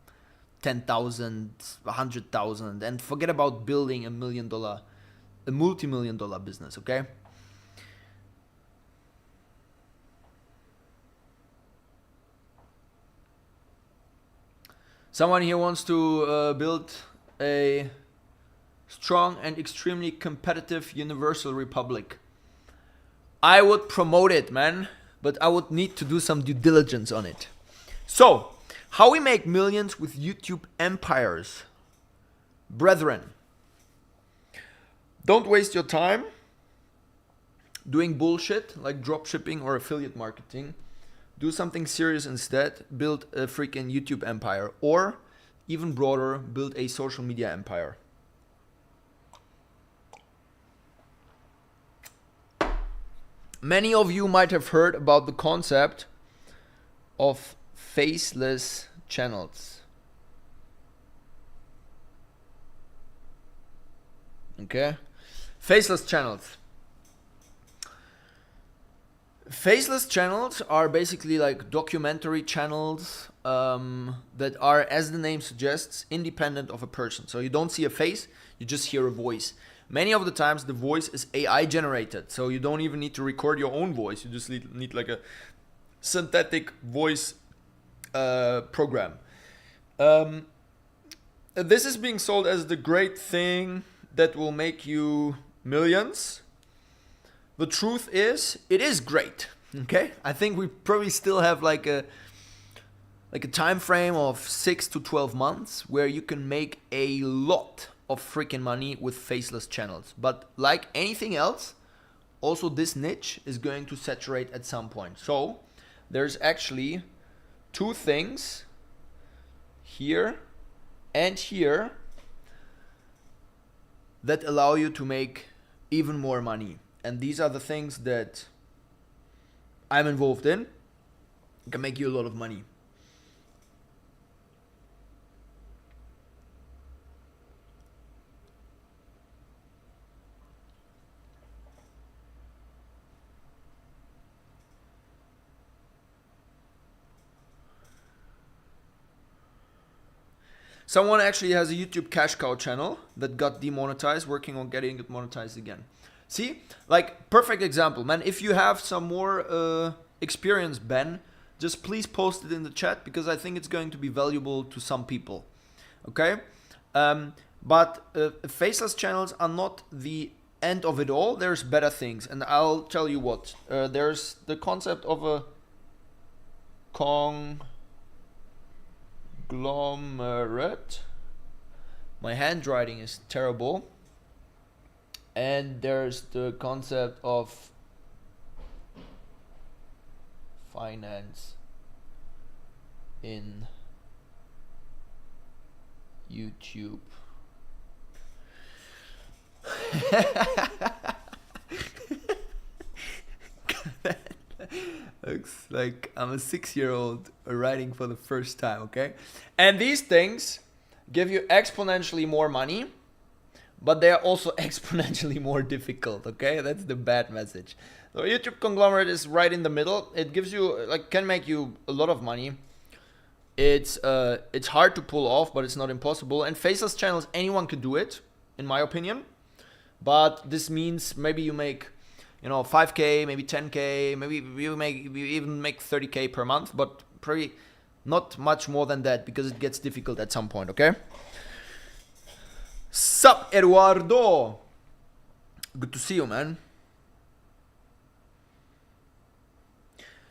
10,000, 100,000, and forget about building a multi-million-dollar business, okay? Someone here wants to build a strong and extremely competitive universal republic. I would promote it, man, but I would need to do some due diligence on it. So, how we make millions with YouTube empires. Brethren, don't waste your time doing bullshit like dropshipping or affiliate marketing. Do something serious instead. Build a freaking YouTube empire. Or, even broader, build a social media empire. Many of you might have heard about the concept of faceless channels. Okay? Faceless channels. Faceless channels are basically like documentary channels that are, as the name suggests, independent of a person. So you don't see a face, you just hear a voice. Many of the times the voice is AI generated, so you don't even need to record your own voice. You just need like a synthetic voice program. This is being sold as the great thing that will make you millions. The truth is, it is great. Okay, I think we probably still have like a time frame of 6 to 12 months where you can make a lot of freaking money with faceless channels. But like anything else, also this niche is going to saturate at some point. So there's actually two things here and here that allow you to make even more money. And these are the things that I'm involved in. It can make you a lot of money. Someone actually has a YouTube cash cow channel that got demonetized, working on getting it monetized again. See, like perfect example, man. If you have some more experience, Ben, just please post it in the chat because I think it's going to be valuable to some people. Okay, but faceless channels are not the end of it all. There's better things, and I'll tell you what. There's the concept of a conglomerate. My handwriting is terrible. And there's the concept of finance in YouTube. Looks like I'm a 6-year-old writing for the first time, okay? And these things give you exponentially more money, but they are also exponentially more difficult, okay? That's the bad message. So YouTube conglomerate is right in the middle. It gives you, like, can make you a lot of money. It's hard to pull off, but it's not impossible. And faceless channels, anyone can do it, in my opinion. But this means maybe you make, 5K, maybe 10K, maybe you even make 30K per month, but probably not much more than that because it gets difficult at some point, okay? Sup, Eduardo? Good to see you, man.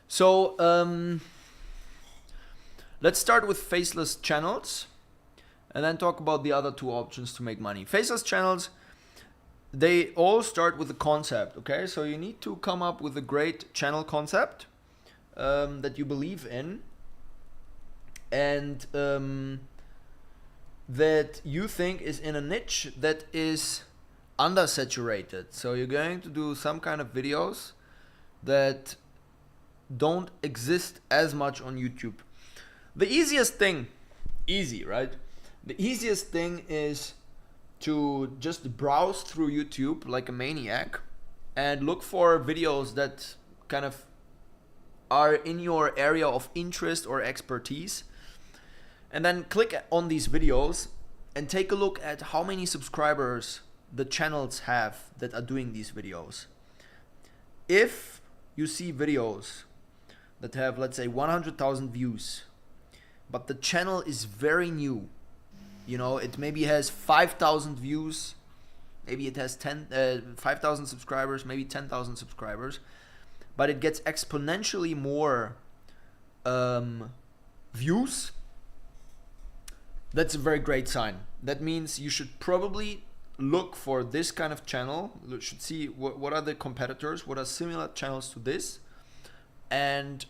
So, let's start with faceless channels and then talk about the other two options to make money. Faceless channels, they all start with a concept, okay? So you need to come up with a great channel concept that you believe in and that you think is in a niche that is undersaturated. So you're going to do some kind of videos that don't exist as much on YouTube. The easiest thing, easy, right? The easiest thing is to just browse through YouTube like a maniac and look for videos that kind of are in your area of interest or expertise. And then click on these videos and take a look at how many subscribers the channels have that are doing these videos. If you see videos that have, let's say, 100,000 views, but the channel is very new, it maybe has 5,000 views, maybe it has 5,000 subscribers, maybe 10,000 subscribers, but it gets exponentially more views, that's a very great sign. That means you should probably look for this kind of channel. You should see what are the competitors, what are similar channels to this, and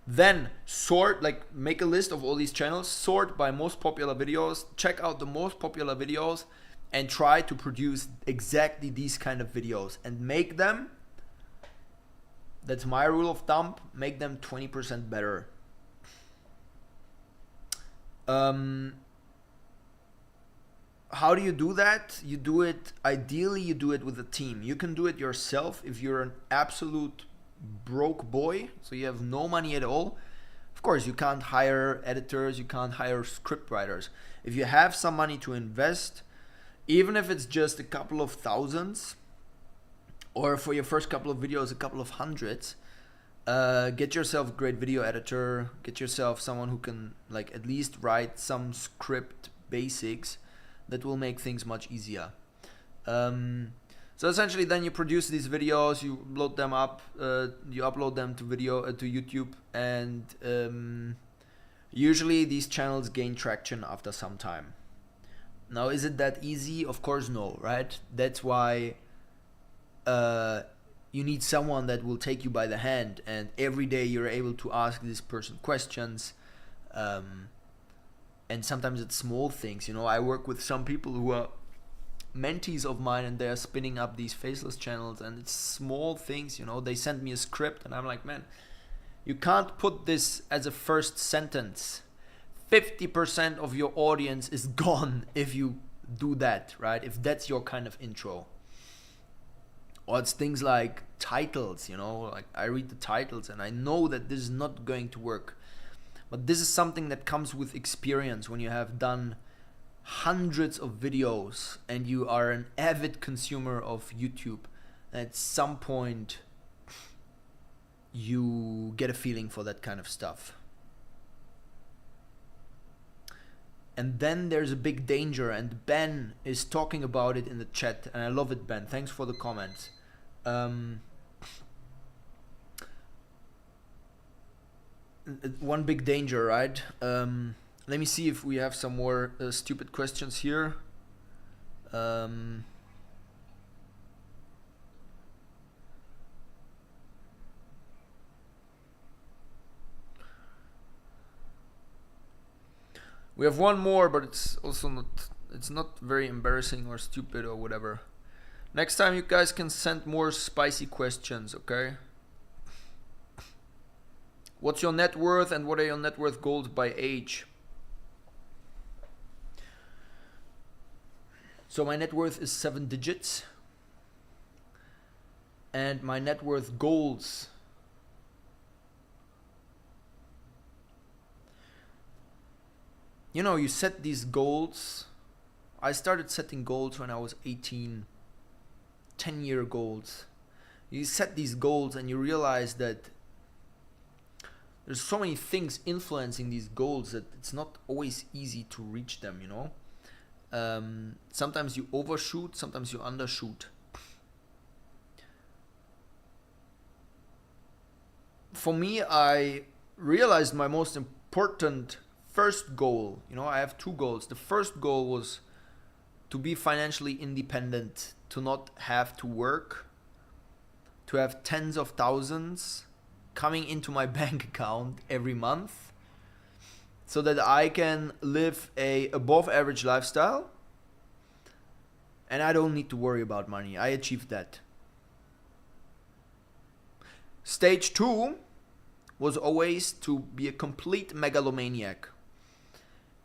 then sort, like make a list of all these channels, sort by most popular videos, check out the most popular videos, and try to produce exactly these kind of videos and make them, that's my rule of thumb, make them 20% better. How do you do that? Ideally you do it with a team. You can do it yourself if you're an absolute broke boy, so you have no money at all, of course you can't hire editors, you can't hire script writers. If you have some money to invest, even if it's just a couple of thousands, or for your first couple of videos a couple of hundreds, get yourself a great video editor, get yourself someone who can like at least write some script basics that will make things much easier. So essentially then you produce these videos, you load them up, you upload them to YouTube, and usually these channels gain traction after some time. Now, is it that easy? Of course no, right? That's why you need someone that will take you by the hand, and every day you're able to ask this person questions. And sometimes it's small things, you know. I work with some people who are mentees of mine, and they're spinning up these faceless channels, and it's small things, you know. They send me a script and I'm like, man, you can't put this as a first sentence. 50% of your audience is gone if you do that, right? If that's your kind of intro. Or it's things like titles, you know, like I read the titles and I know that this is not going to work. But this is something that comes with experience. When you have done hundreds of videos and you are an avid consumer of YouTube, at some point you get a feeling for that kind of stuff. And then there's a big danger, and Ben is talking about it in the chat, and I love it, Ben. Thanks for the comments. One big danger, right? Let me see if we have some more stupid questions here. We have one more, but it's also not very embarrassing or stupid or whatever. Next time you guys can send more spicy questions, okay? What's your net worth and what are your net worth goals by age? So my net worth is 7 digits. And my net worth goals, you know, you set these goals. I started setting goals when I was 18, 10-year goals. You set these goals and you realize that there's so many things influencing these goals that it's not always easy to reach them, you know. Sometimes you overshoot, sometimes you undershoot. For me, I realized my most important first goal, you know, I have 2 goals. The first goal was to be financially independent, to not have to work, to have tens of thousands coming into my bank account every month, so that I can live a above average lifestyle and I don't need to worry about money. I achieved that. Stage 2 was always to be a complete megalomaniac.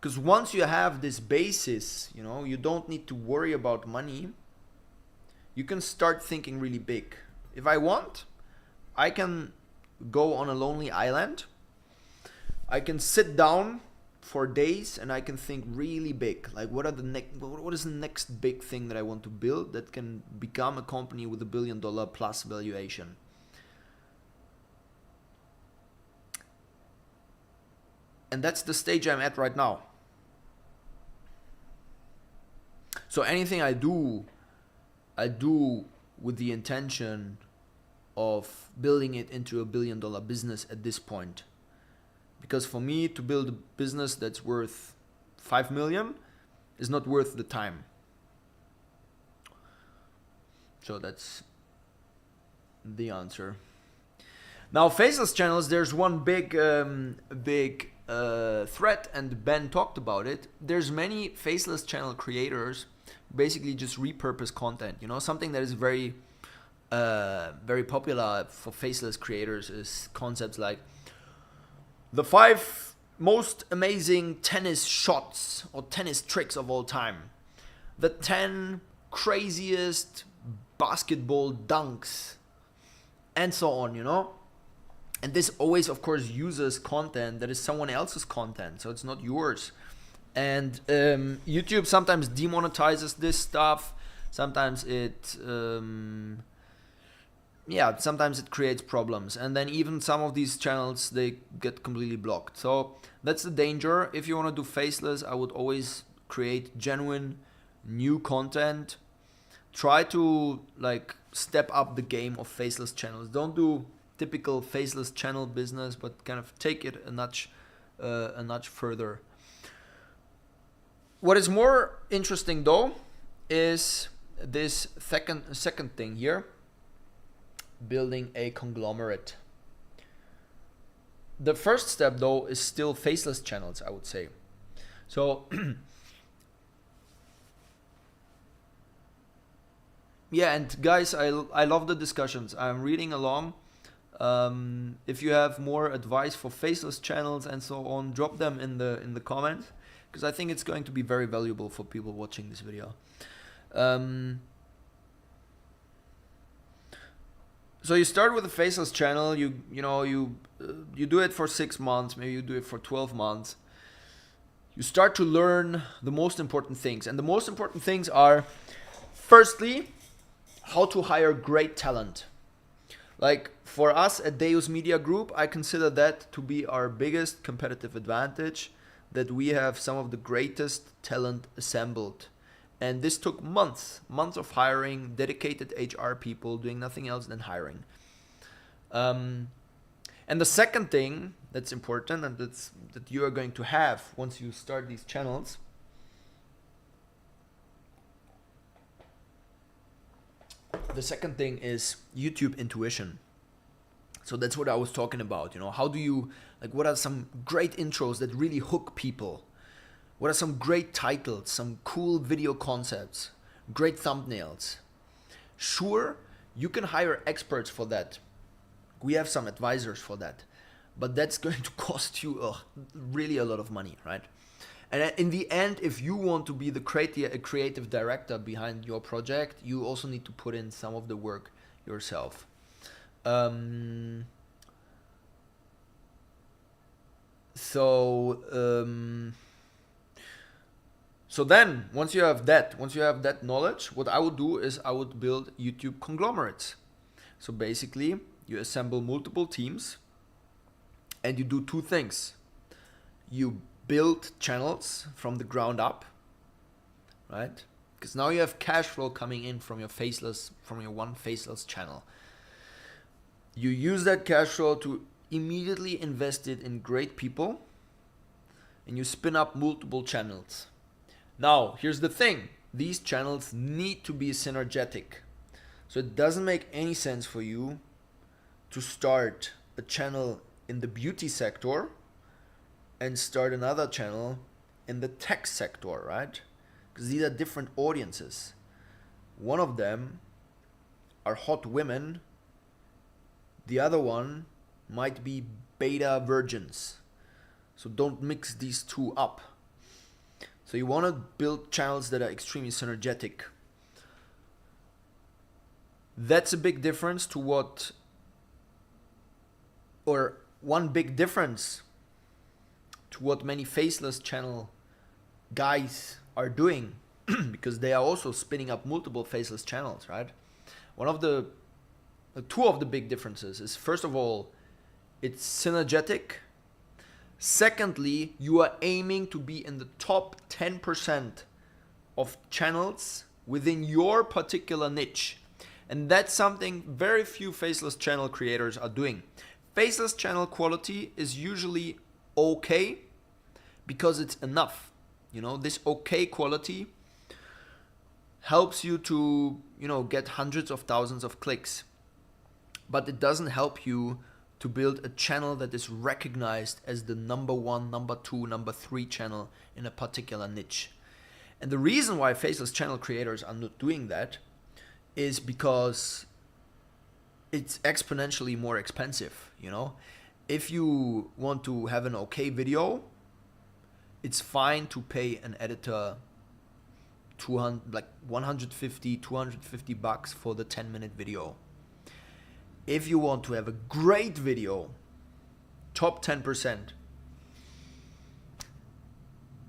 Because once you have this basis, you know, you don't need to worry about money. You can start thinking really big. If I want, I can go on a lonely island. I can sit down for days and I can think really big. Like what is the next big thing that I want to build that can become a company with $1 billion plus valuation? And that's the stage I'm at right now. So anything I do with the intention of building it into $1 billion business at this point. Because for me to build a business that's worth 5 million is not worth the time. So that's the answer. Now, faceless channels, there's one big threat, and Ben talked about it. There's many faceless channel creators basically just repurpose content. You know, something that is very popular for faceless creators is concepts like the 5 most amazing tennis shots or tennis tricks of all time, the 10 craziest basketball dunks, and so on, you know. And this always, of course, uses content that is someone else's content, so it's not yours. And YouTube sometimes demonetizes this stuff. Sometimes sometimes it creates problems. And then even some of these channels, they get completely blocked. So that's the danger. If you want to do faceless, I would always create genuine new content. Try to like step up the game of faceless channels. Don't do typical faceless channel business, but kind of take it a notch further. What is more interesting though is this second thing here, building a conglomerate. The first step though is still faceless channels, I would say. So yeah, and guys, I love the discussions. I'm reading along. If you have more advice for faceless channels and so on, drop them in the comments, because I think it's going to be very valuable for people watching this video. So you start with a faceless channel. You do it for 6 months, maybe you do it for 12 months. You start to learn the most important things, and the most important things are, firstly, how to hire great talent. Like for us at Deus Media Group, I consider that to be our biggest competitive advantage, that we have some of the greatest talent assembled. And this took months of hiring dedicated HR people doing nothing else than hiring. And the second thing that's important, and that you are going to have once you start these channels, the second thing is YouTube intuition. So that's what I was talking about. You know, how do you, like, what are some great intros that really hook people? What are some great titles, some cool video concepts, great thumbnails? Sure, you can hire experts for that. We have some advisors for that, but that's going to cost you really a lot of money, right? And in the end, if you want to be the creative director behind your project, you also need to put in some of the work yourself. So then, once you have that knowledge, what I would do is I would build YouTube conglomerates. So basically, you assemble multiple teams and you do two things. You build channels from the ground up, right? Because now you have cash flow coming in from your one faceless channel. You use that cash flow to immediately invest it in great people, and you spin up multiple channels. Now, here's the thing. These channels need to be synergetic. So it doesn't make any sense for you to start a channel in the beauty sector and start another channel in the tech sector, right? Because these are different audiences. One of them are hot women. The other one might be beta virgins. So don't mix these two up. So you want to build channels that are extremely synergetic. That's a big difference to one big difference to what many faceless channel guys are doing, because they are also spinning up multiple faceless channels, right? Two of the big differences is, first of all, it's synergetic. Secondly, you are aiming to be in the top 10% of channels within your particular niche. And that's something very few faceless channel creators are doing. Faceless channel quality is usually okay because it's enough. You know, this okay quality helps you to, get hundreds of thousands of clicks. But it doesn't help you to build a channel that is recognized as the number 1, number 2, number 3 channel in a particular niche. And the reason why faceless channel creators are not doing that is because it's exponentially more expensive. If you want to have an okay video, it's fine to pay an editor $150, $250 for the 10-minute video. if you want to have a great video, top 10%,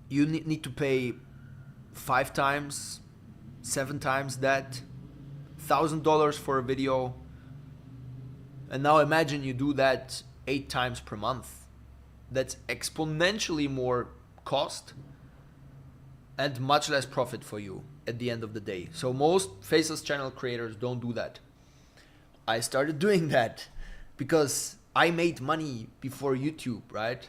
you need to pay 5 times, 7 times that, $1,000 for a video. And now imagine you do that 8 times per month. That's exponentially more cost and much less profit for you at the end of the day. So most faceless channel creators don't do that. I started doing that because I made money before YouTube, right?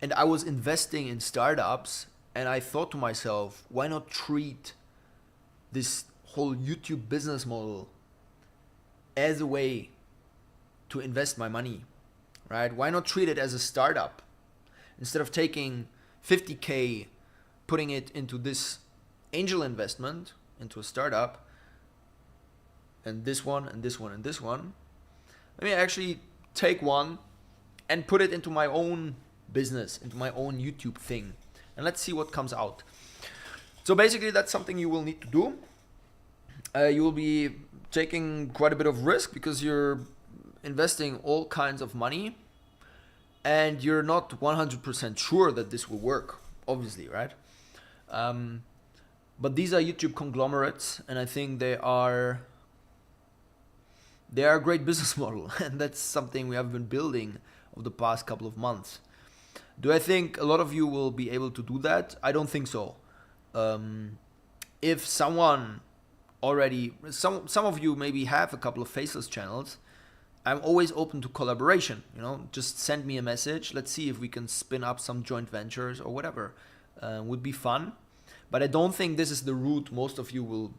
And I was investing in startups, and I thought to myself, why not treat this whole YouTube business model as a way to invest my money, right? Why not treat it as a startup? Instead of taking 50K, putting it into this angel investment, into a startup, and this one, and this one, and this one, let me actually take one and put it into my own business, into my own YouTube thing. And let's see what comes out. So basically that's something you will need to do. You will be taking quite a bit of risk because you're investing all kinds of money and you're not 100% sure that this will work, obviously, right? But these are YouTube conglomerates, and I think they are a great business model, and that's something we have been building over the past couple of months. Do I think a lot of you will be able to do that? I don't think so. If someone already, some of you maybe have a couple of faceless channels, I'm always open to collaboration. You know, just send me a message. Let's see if we can spin up some joint ventures or whatever. Would be fun. But I don't think this is the route most of you will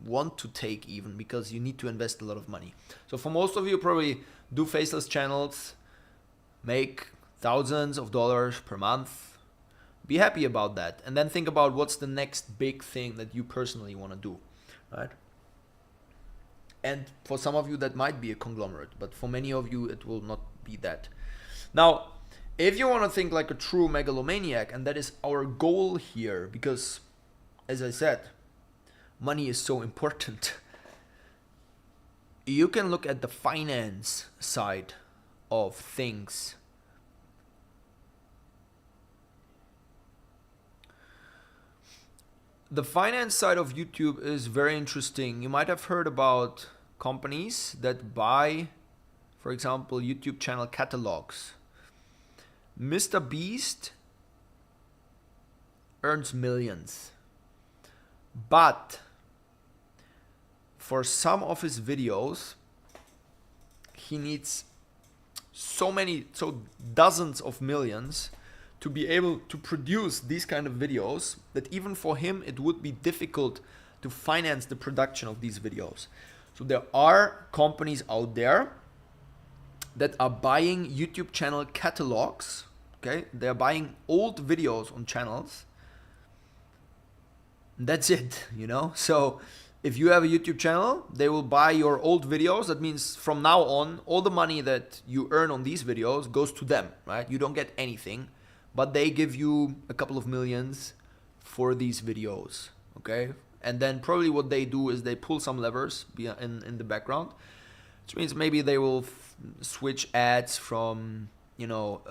want to take, even because you need to invest a lot of money. So for most of you, probably do faceless channels, make thousands of dollars per month, be happy about that, and then think about what's the next big thing that you personally want to do, right? And for some of you that might be a conglomerate, but for many of you it will not be that. Now, if you want to think like a true megalomaniac, and that is our goal here, because as I said, money is so important. You can look at the finance side of things. The finance side of YouTube is very interesting. You might have heard about companies that buy, for example, YouTube channel catalogs. Mr. Beast earns millions, but for some of his videos, he needs so dozens of millions to be able to produce these kind of videos that even for him it would be difficult to finance the production of these videos. So there are companies out there that are buying YouTube channel catalogs. Okay, they're buying old videos on channels. That's it, you know. So if you have a YouTube channel, they will buy your old videos. That means from now on, all the money that you earn on these videos goes to them, right? You don't get anything, but they give you a couple of millions for these videos, okay? And then probably what they do is they pull some levers in the background, which means maybe they will switch ads from, you know,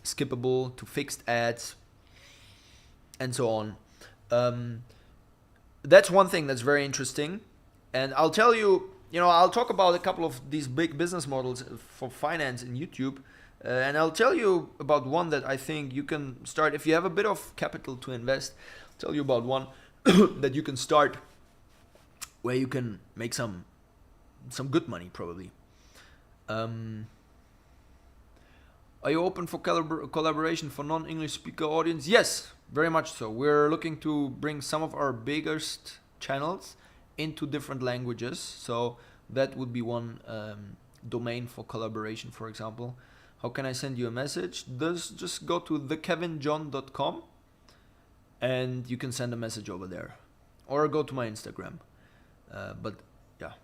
skippable to fixed ads and so on. That's one thing that's very interesting. And I'll tell you, I'll talk about a couple of these big business models for finance in YouTube. And I'll tell you about one that I think you can start. If you have a bit of capital to invest, I'll tell you about one that you can start where you can make some good money probably. Are you open for collaboration for non-English speaker audience? Yes, very much so. We're looking to bring some of our biggest channels into different languages. So that would be one domain for collaboration, for example. How can I send you a message? Just go to thekevinjohn.com and you can send a message over there. Or go to my Instagram. But yeah.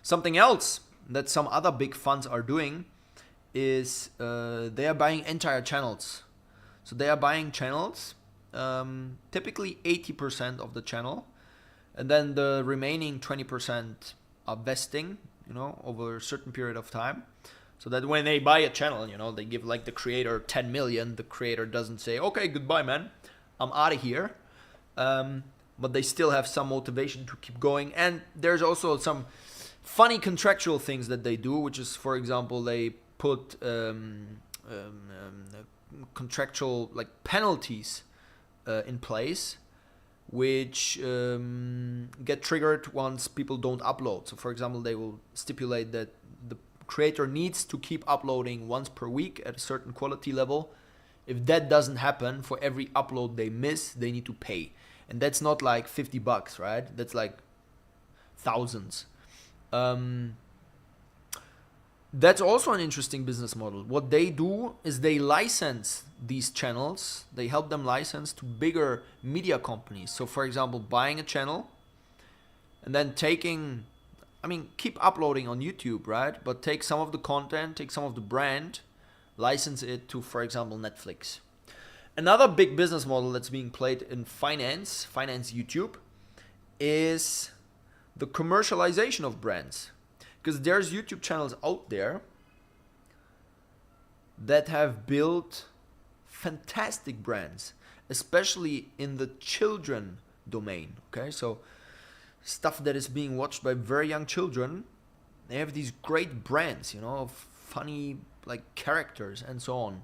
Something else that some other big funds are doing is they are buying entire channels. So they are buying channels typically 80% of the channel, and then the remaining 20% are vesting, over a certain period of time. So that when they buy a channel, they give like the creator 10 million. The creator doesn't say, okay, goodbye, man, I'm out of here. But they still have some motivation to keep going. And there's also some funny contractual things that they do, which is, for example, they put contractual like penalties in place, which get triggered once people don't upload. So for example, they will stipulate that the creator needs to keep uploading once per week at a certain quality level. If that doesn't happen, for every upload they miss, they need to pay. And that's not like $50, right? That's like thousands. That's also an interesting business model. What they do is they license these channels. They help them license to bigger media companies. So for example, buying a channel and then keep uploading on YouTube, right? But take some of the content, take some of the brand, license it to, for example, Netflix. Another big business model that's being played in finance YouTube, is the commercialization of brands. Because there's YouTube channels out there that have built fantastic brands, especially in the children domain. Okay, so stuff that is being watched by very young children. They have these great brands, of funny like characters and so on.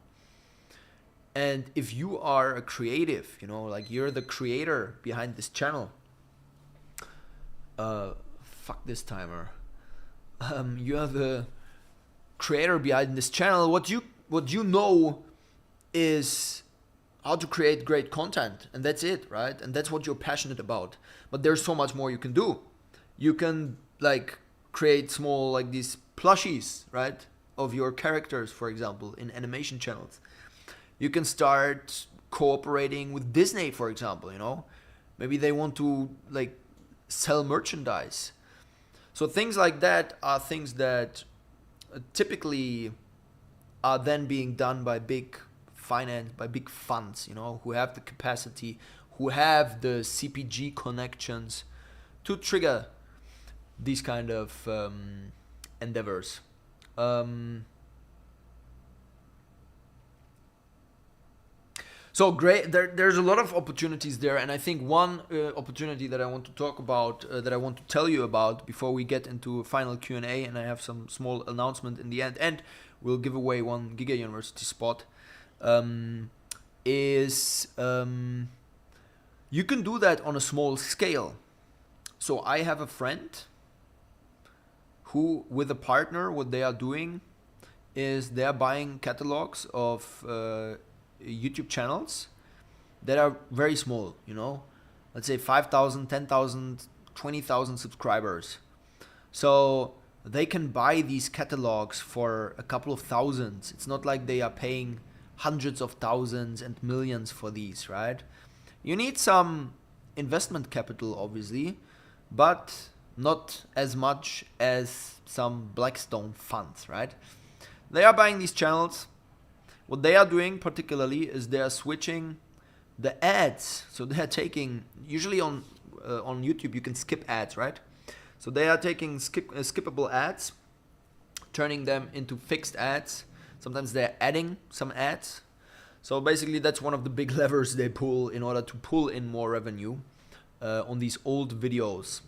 And if you are a creative, like you're the creator behind this channel, fuck this timer. You are the creator behind this channel. What you know is how to create great content, and that's it, right? And that's what you're passionate about. But there's so much more you can do. You can like create small like these plushies, right, of your characters, for example, in animation channels. You can start cooperating with Disney, for example. Maybe they want to like sell merchandise. So things like that are things that typically are then being done by big funds, who have the capacity, who have the CPG connections to trigger these kind of endeavors. So great, there's a lot of opportunities there, and I think one opportunity that I want to talk about, that I want to tell you about before we get into a final Q&A, and I have some small announcement in the end, and we'll give away one Giga University spot, is you can do that on a small scale. So I have a friend who, with a partner, what they are doing is they're buying catalogs of YouTube channels that are very small, let's say 5,000, 10,000, 20,000 subscribers. So they can buy these catalogs for a couple of thousands. It's not like they are paying hundreds of thousands and millions for these, right? You need some investment capital, obviously, but not as much as some Blackstone funds, right? They are buying these channels. What they are doing particularly is they are switching the ads. So they are taking, usually on YouTube you can skip ads, right? So they are taking skippable ads, turning them into fixed ads. Sometimes they're adding some ads. So basically that's one of the big levers they pull in order to pull in more revenue on these old videos.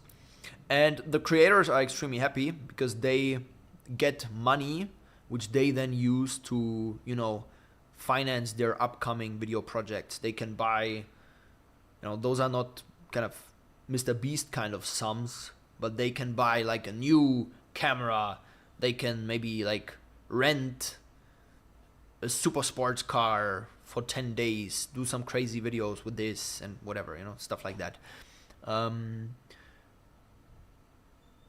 And the creators are extremely happy because they get money which they then use to, finance their upcoming video projects. They can buy, those are not kind of Mr. Beast kind of sums, but they can buy like a new camera. They can maybe like rent a super sports car for 10 days, do some crazy videos with this and whatever, stuff like that. And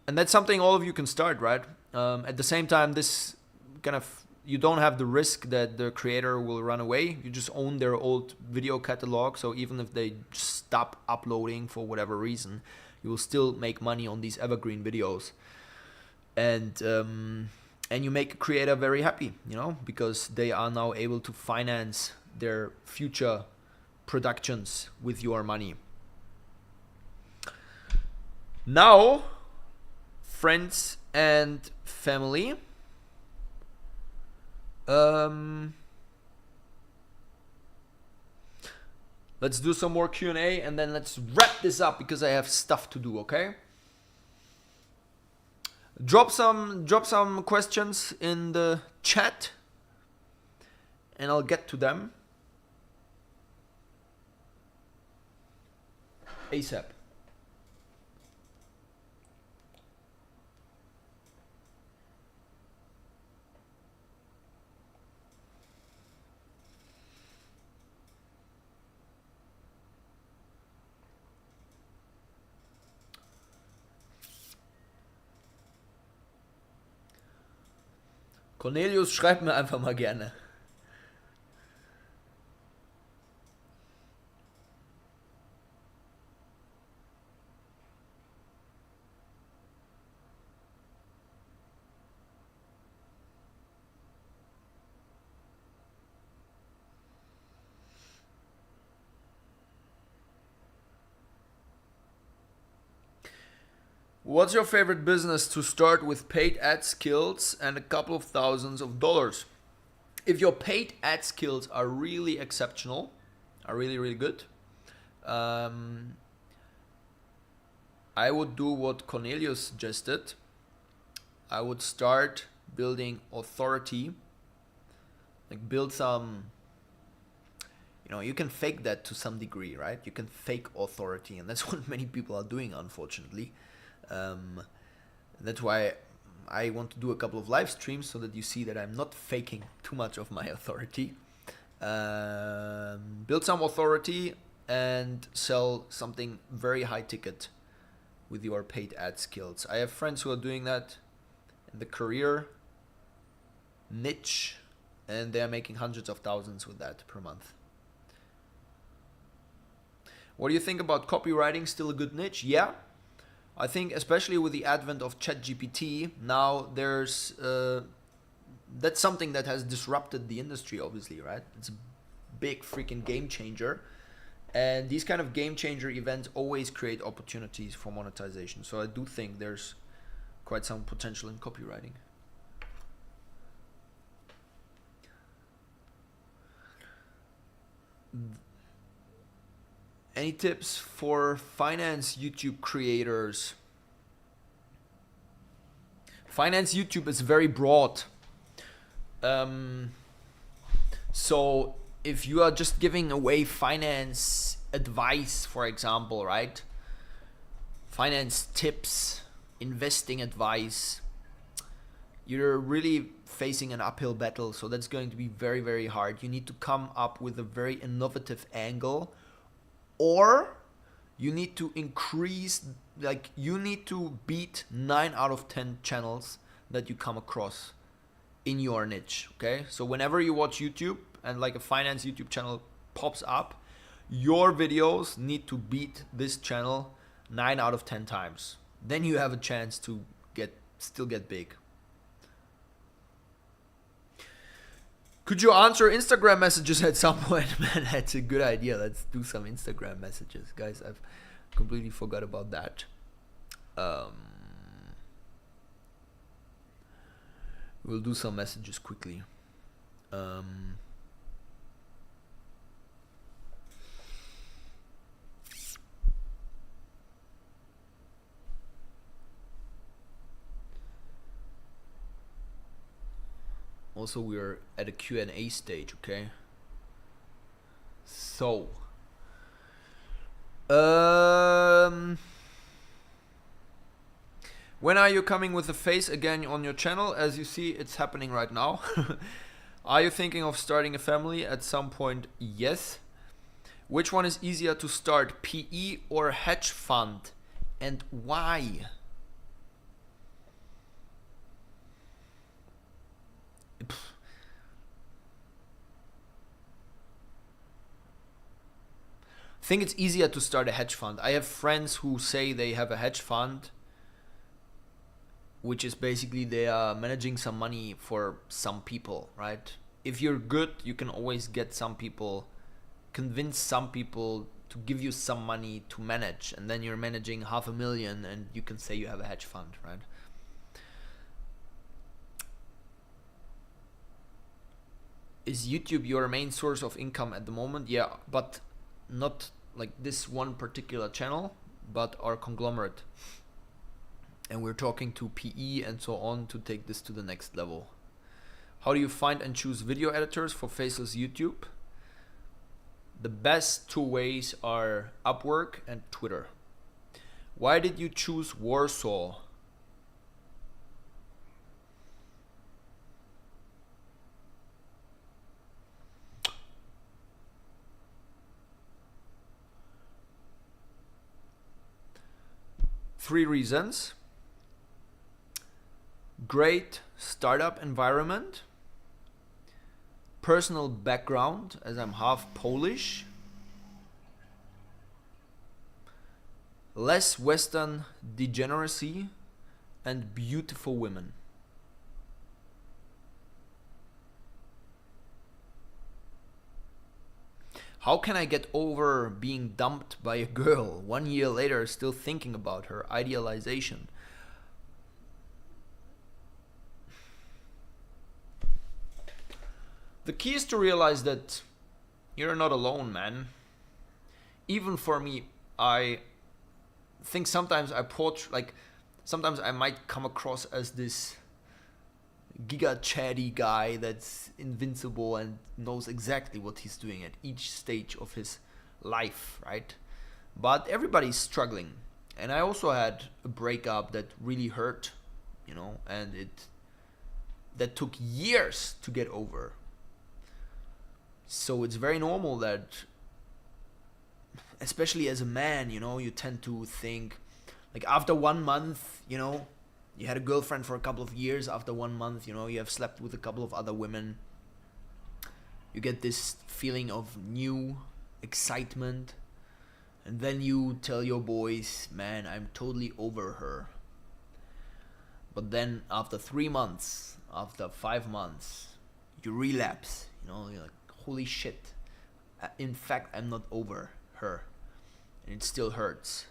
that's something all of you can start, right? At the same time, this kind of, you don't have the risk that the creator will run away. You just own their old video catalog. So even if they stop uploading for whatever reason, you will still make money on these evergreen videos. And you make a creator very happy, because they are now able to finance their future productions with your money. Now, friends and family. Let's do some more Q&A and then let's wrap this up because I have stuff to do, okay? Drop some questions in the chat and I'll get to them ASAP. Cornelius, schreibt mir einfach mal gerne. What's your favorite business to start with paid ad skills and a couple of thousands of dollars? If your paid ad skills are really exceptional, are really, really good, I would do what Cornelius suggested. I would start building authority, like build some, you can fake that to some degree, right? You can fake authority, and that's what many people are doing, unfortunately. That's why I want to do a couple of live streams so that you see that I'm not faking too much of my authority. Build some authority and sell something very high ticket with your paid ad skills. I have friends who are doing that in the career niche and they are making hundreds of thousands with that per month. What do you think about copywriting? Still a good niche? Yeah. I think especially with the advent of ChatGPT, now there's that's something that has disrupted the industry, obviously, right? It's a big freaking game changer. And these kind of game changer events always create opportunities for monetization. So I do think there's quite some potential in copywriting. Any tips for finance YouTube creators? Finance YouTube is very broad. So if you are just giving away finance advice, for example, right? Finance tips, investing advice, you're really facing an uphill battle. So that's going to be very, very hard. You need to come up with a very innovative angle, or you need to increase, like you need to beat 9 out of 10 channels that you come across in your niche, okay? So whenever you watch YouTube and like a finance YouTube channel pops up, your videos need to beat this channel 9 out of 10 times. Then you have a chance to still get big. Could you answer Instagram messages at some point? Man, that's a good idea. Let's do some Instagram messages. Guys, I've completely forgot about that. We'll do some messages quickly. Also, we're at a Q&A stage, okay? So, when are you coming with the face again on your channel? As you see, it's happening right now. Are you thinking of starting a family at some point? Yes. Which one is easier to start, PE or hedge fund, and why? I think it's easier to start a hedge fund. I have friends who say they have a hedge fund, which is basically they are managing some money for some people, right? If you're good, you can always get some people convince some people to give you some money to manage, and then you're managing 500,000 and you can say you have a hedge fund, right? Is YouTube your main source of income at the moment? Yeah, but not like this one particular channel, but our conglomerate. And we're talking to PE and so on to take this to the next level. How do you find and choose video editors for Faceless YouTube? The best two ways are Upwork and Twitter. Why did you choose Warsaw? Three reasons. Great startup environment. Personal background, as I'm half Polish. Less Western degeneracy, and beautiful women. How can I get over being dumped by a girl 1 year later, still thinking about her? Idealization. The key is to realize that you're not alone, man. Even for me, I think sometimes sometimes I might come across as this giga chatty guy that's invincible and knows exactly what he's doing at each stage of his life, right? But everybody's struggling. And I also had a breakup that really hurt, and that took years to get over. So it's very normal that, especially as a man, you tend to think, like after 1 month, you had a girlfriend for a couple of years. After 1 month, you have slept with a couple of other women. You get this feeling of new excitement. And then you tell your boys, man, I'm totally over her. But then after 3 months, after 5 months, you relapse. You're like, holy shit. In fact, I'm not over her. And it still hurts.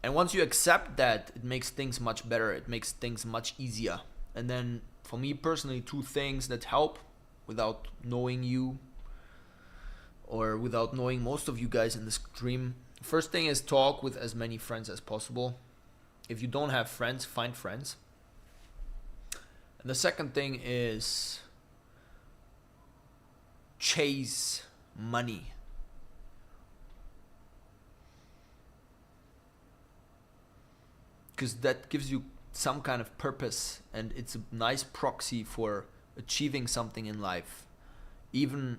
And once you accept that, it makes things much better. It makes things much easier. And then for me personally, 2 things that help without knowing you or without knowing most of you guys in the stream. First thing is talk with as many friends as possible. If you don't have friends, find friends. And the second thing is chase money. Because that gives you some kind of purpose, and it's a nice proxy for achieving something in life. Even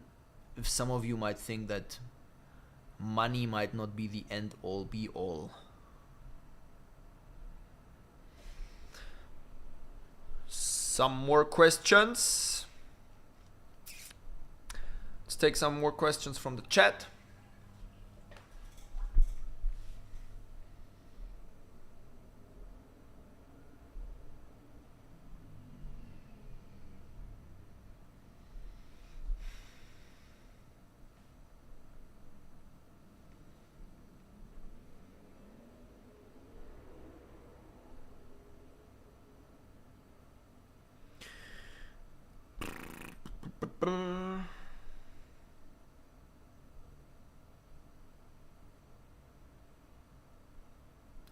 if some of you might think that money might not be the end all be all. Some more questions. Let's take some more questions from the chat.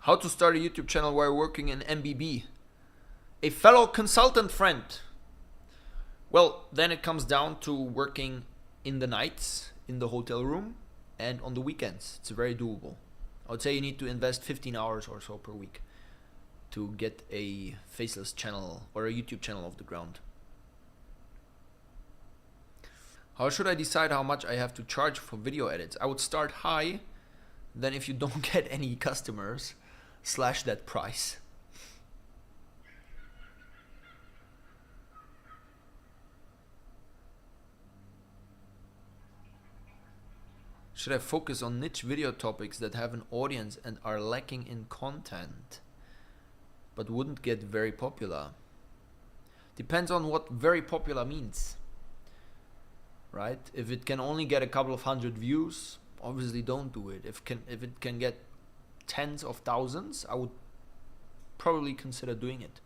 How to start a YouTube channel while working in MBB? A fellow consultant friend. Well, then it comes down to working in the nights in the hotel room and on the weekends. It's very doable. I would say you need to invest 15 hours or so per week to get a faceless channel or a YouTube channel off the ground. How should I decide how much I have to charge for video edits? I would start high, then if you don't get any customers, slash that price. Should I focus on niche video topics that have an audience and are lacking in content, but wouldn't get very popular? Depends on what very popular means. right? If it can only get a couple of hundred views, obviously don't do it. If it can get tens of thousands, I would probably consider doing it.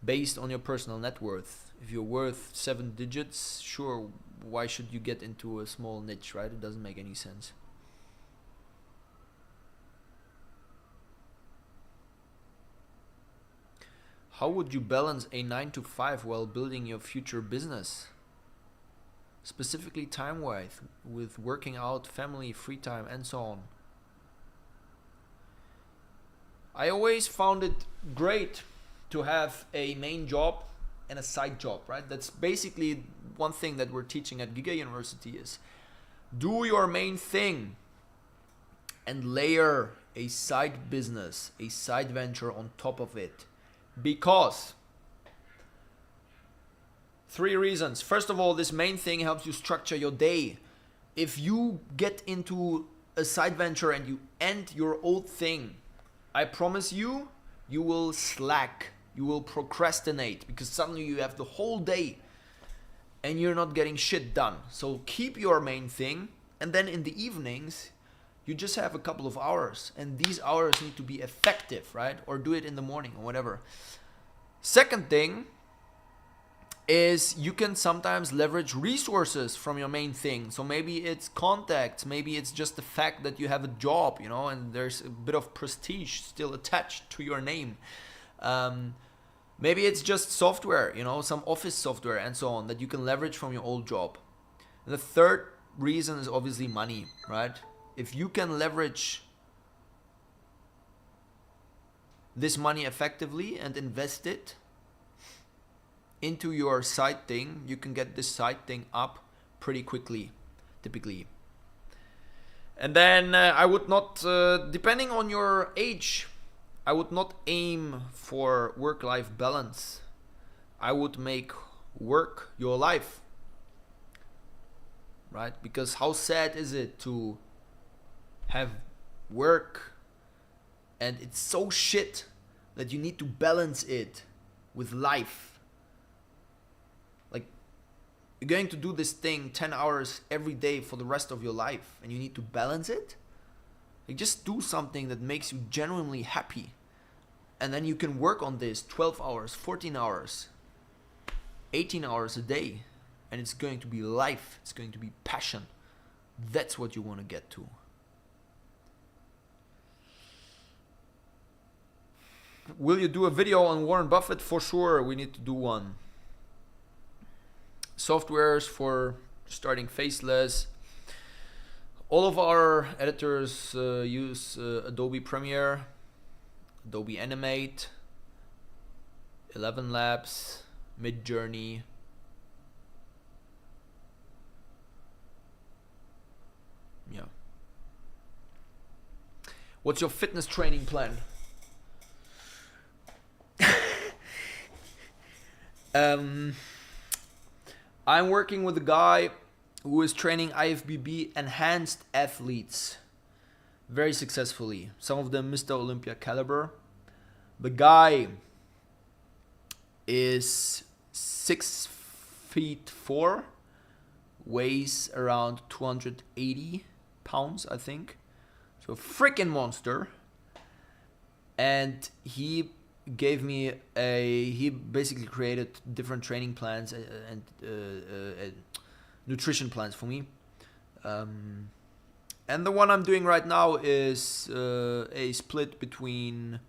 Based on your personal net worth. If you're worth 7 digits, sure, why should you get into a small niche, right? It doesn't make any sense. How would you balance a 9 to 5 while building your future business? Specifically time-wise, with working out, family, free time, and so on. I always found it great to have a main job and a side job, right? That's basically one thing that we're teaching at Giga University is do your main thing and layer a side business, a side venture on top of it. Because 3 reasons. First of all, this main thing helps you structure your day. If you get into a side venture and you end your old thing, I promise you, you will slack. You will procrastinate because suddenly you have the whole day and you're not getting shit done. So keep your main thing, and then in the evenings, you just have a couple of hours, and these hours need to be effective, right? Or do it in the morning or whatever. Second thing is you can sometimes leverage resources from your main thing. So maybe it's contacts, maybe it's just the fact that you have a job, and there's a bit of prestige still attached to your name. Maybe it's just software, some office software and so on that you can leverage from your old job. And the third reason is obviously money, right? If you can leverage this money effectively and invest it into your side thing, you can get this side thing up pretty quickly, typically. And then I would not, depending on your age, I would not aim for work-life balance. I would make work your life, right? Because how sad is it to have work and it's so shit that you need to balance it with life. Like, you're going to do this thing 10 hours every day for the rest of your life and you need to balance it? Like, just do something that makes you genuinely happy. And then you can work on this 12 hours, 14 hours, 18 hours a day. And it's going to be life. It's going to be passion. That's what you want to get to. Will you do a video on Warren Buffett? For sure, we need to do one. Softwares for starting faceless. All of our editors use Adobe Premiere, Adobe Animate, 11 Labs, Midjourney. Yeah. What's your fitness training plan? I'm working with a guy who is training IFBB enhanced athletes very successfully. Some of them Mr. Olympia caliber. The guy is 6'4", weighs around 280 pounds, I think. So a freaking monster. And he gave me he basically created different training plans and nutrition plans for me. And the one I'm doing right now is a split between,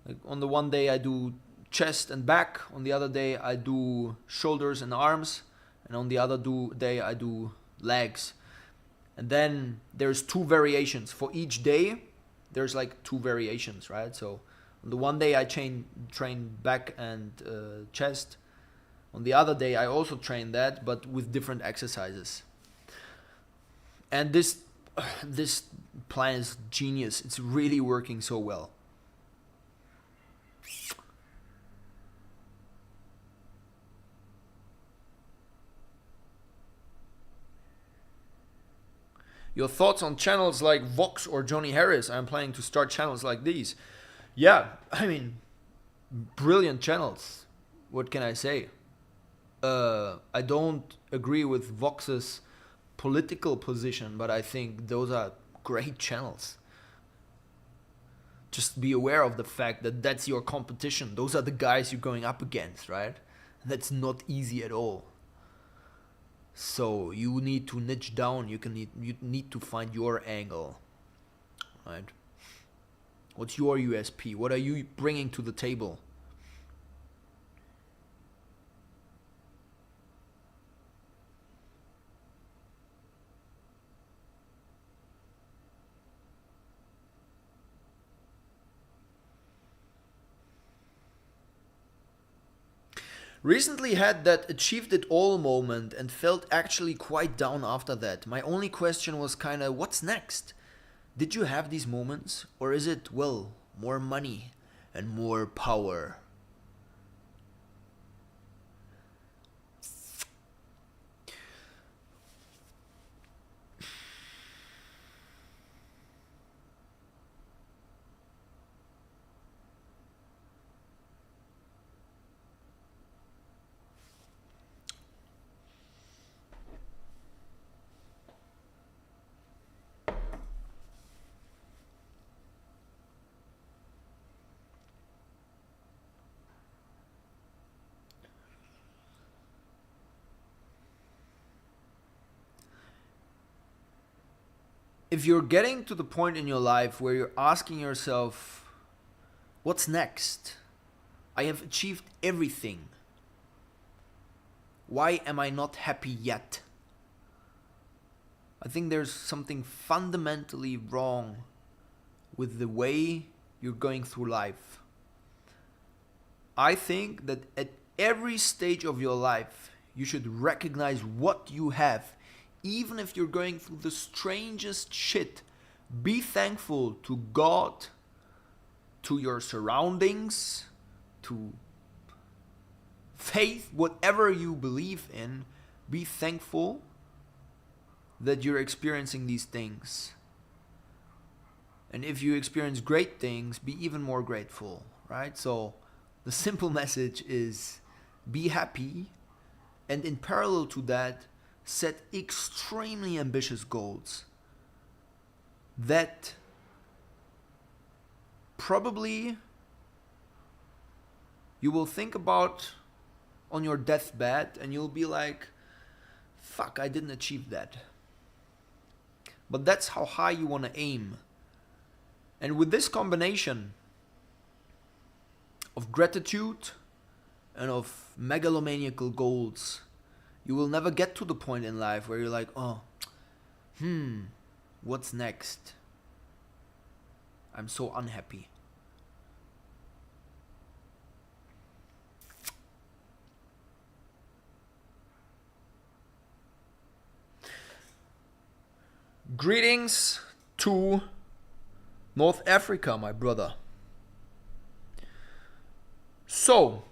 like, on the one day I do chest and back, on the other day I do shoulders and arms, and on the other day I do legs. And then there's 2 variations for each day. There's like 2 variations, right? So on the one day I train back and chest. On the other day I also train that, but with different exercises. And this plan is genius. It's really working so well. Your thoughts on channels like Vox or Johnny Harris? I'm planning to start channels like these. Yeah, I mean, brilliant channels. What can I say? I don't agree with Vox's political position, but I think those are great channels. Just be aware of the fact that that's your competition. Those are the guys you're going up against, right? That's not easy at all. So you need to niche down. You need to find your angle, right? What's your USP? What are you bringing to the table? Recently had that achieved it all moment and felt actually quite down after that. My only question was kinda, what's next? Did you have these moments? Or is it, well, more money and more power? If you're getting to the point in your life where you're asking yourself, what's next? I have achieved everything. Why am I not happy yet? I think there's something fundamentally wrong with the way you're going through life. I think that at every stage of your life, you should recognize what you have. Even if you're going through the strangest shit, be thankful to God, to your surroundings, to faith, whatever you believe in. Be thankful that you're experiencing these things. And if you experience great things, be even more grateful, right? So the simple message is be happy, and in parallel to that, set extremely ambitious goals that probably you will think about on your deathbed, and you'll be like, fuck, I didn't achieve that. But that's how high you want to aim. And with this combination of gratitude and of megalomaniacal goals, you will never get to the point in life where you're like, oh, what's next? I'm so unhappy. Greetings to North Africa, my brother. So,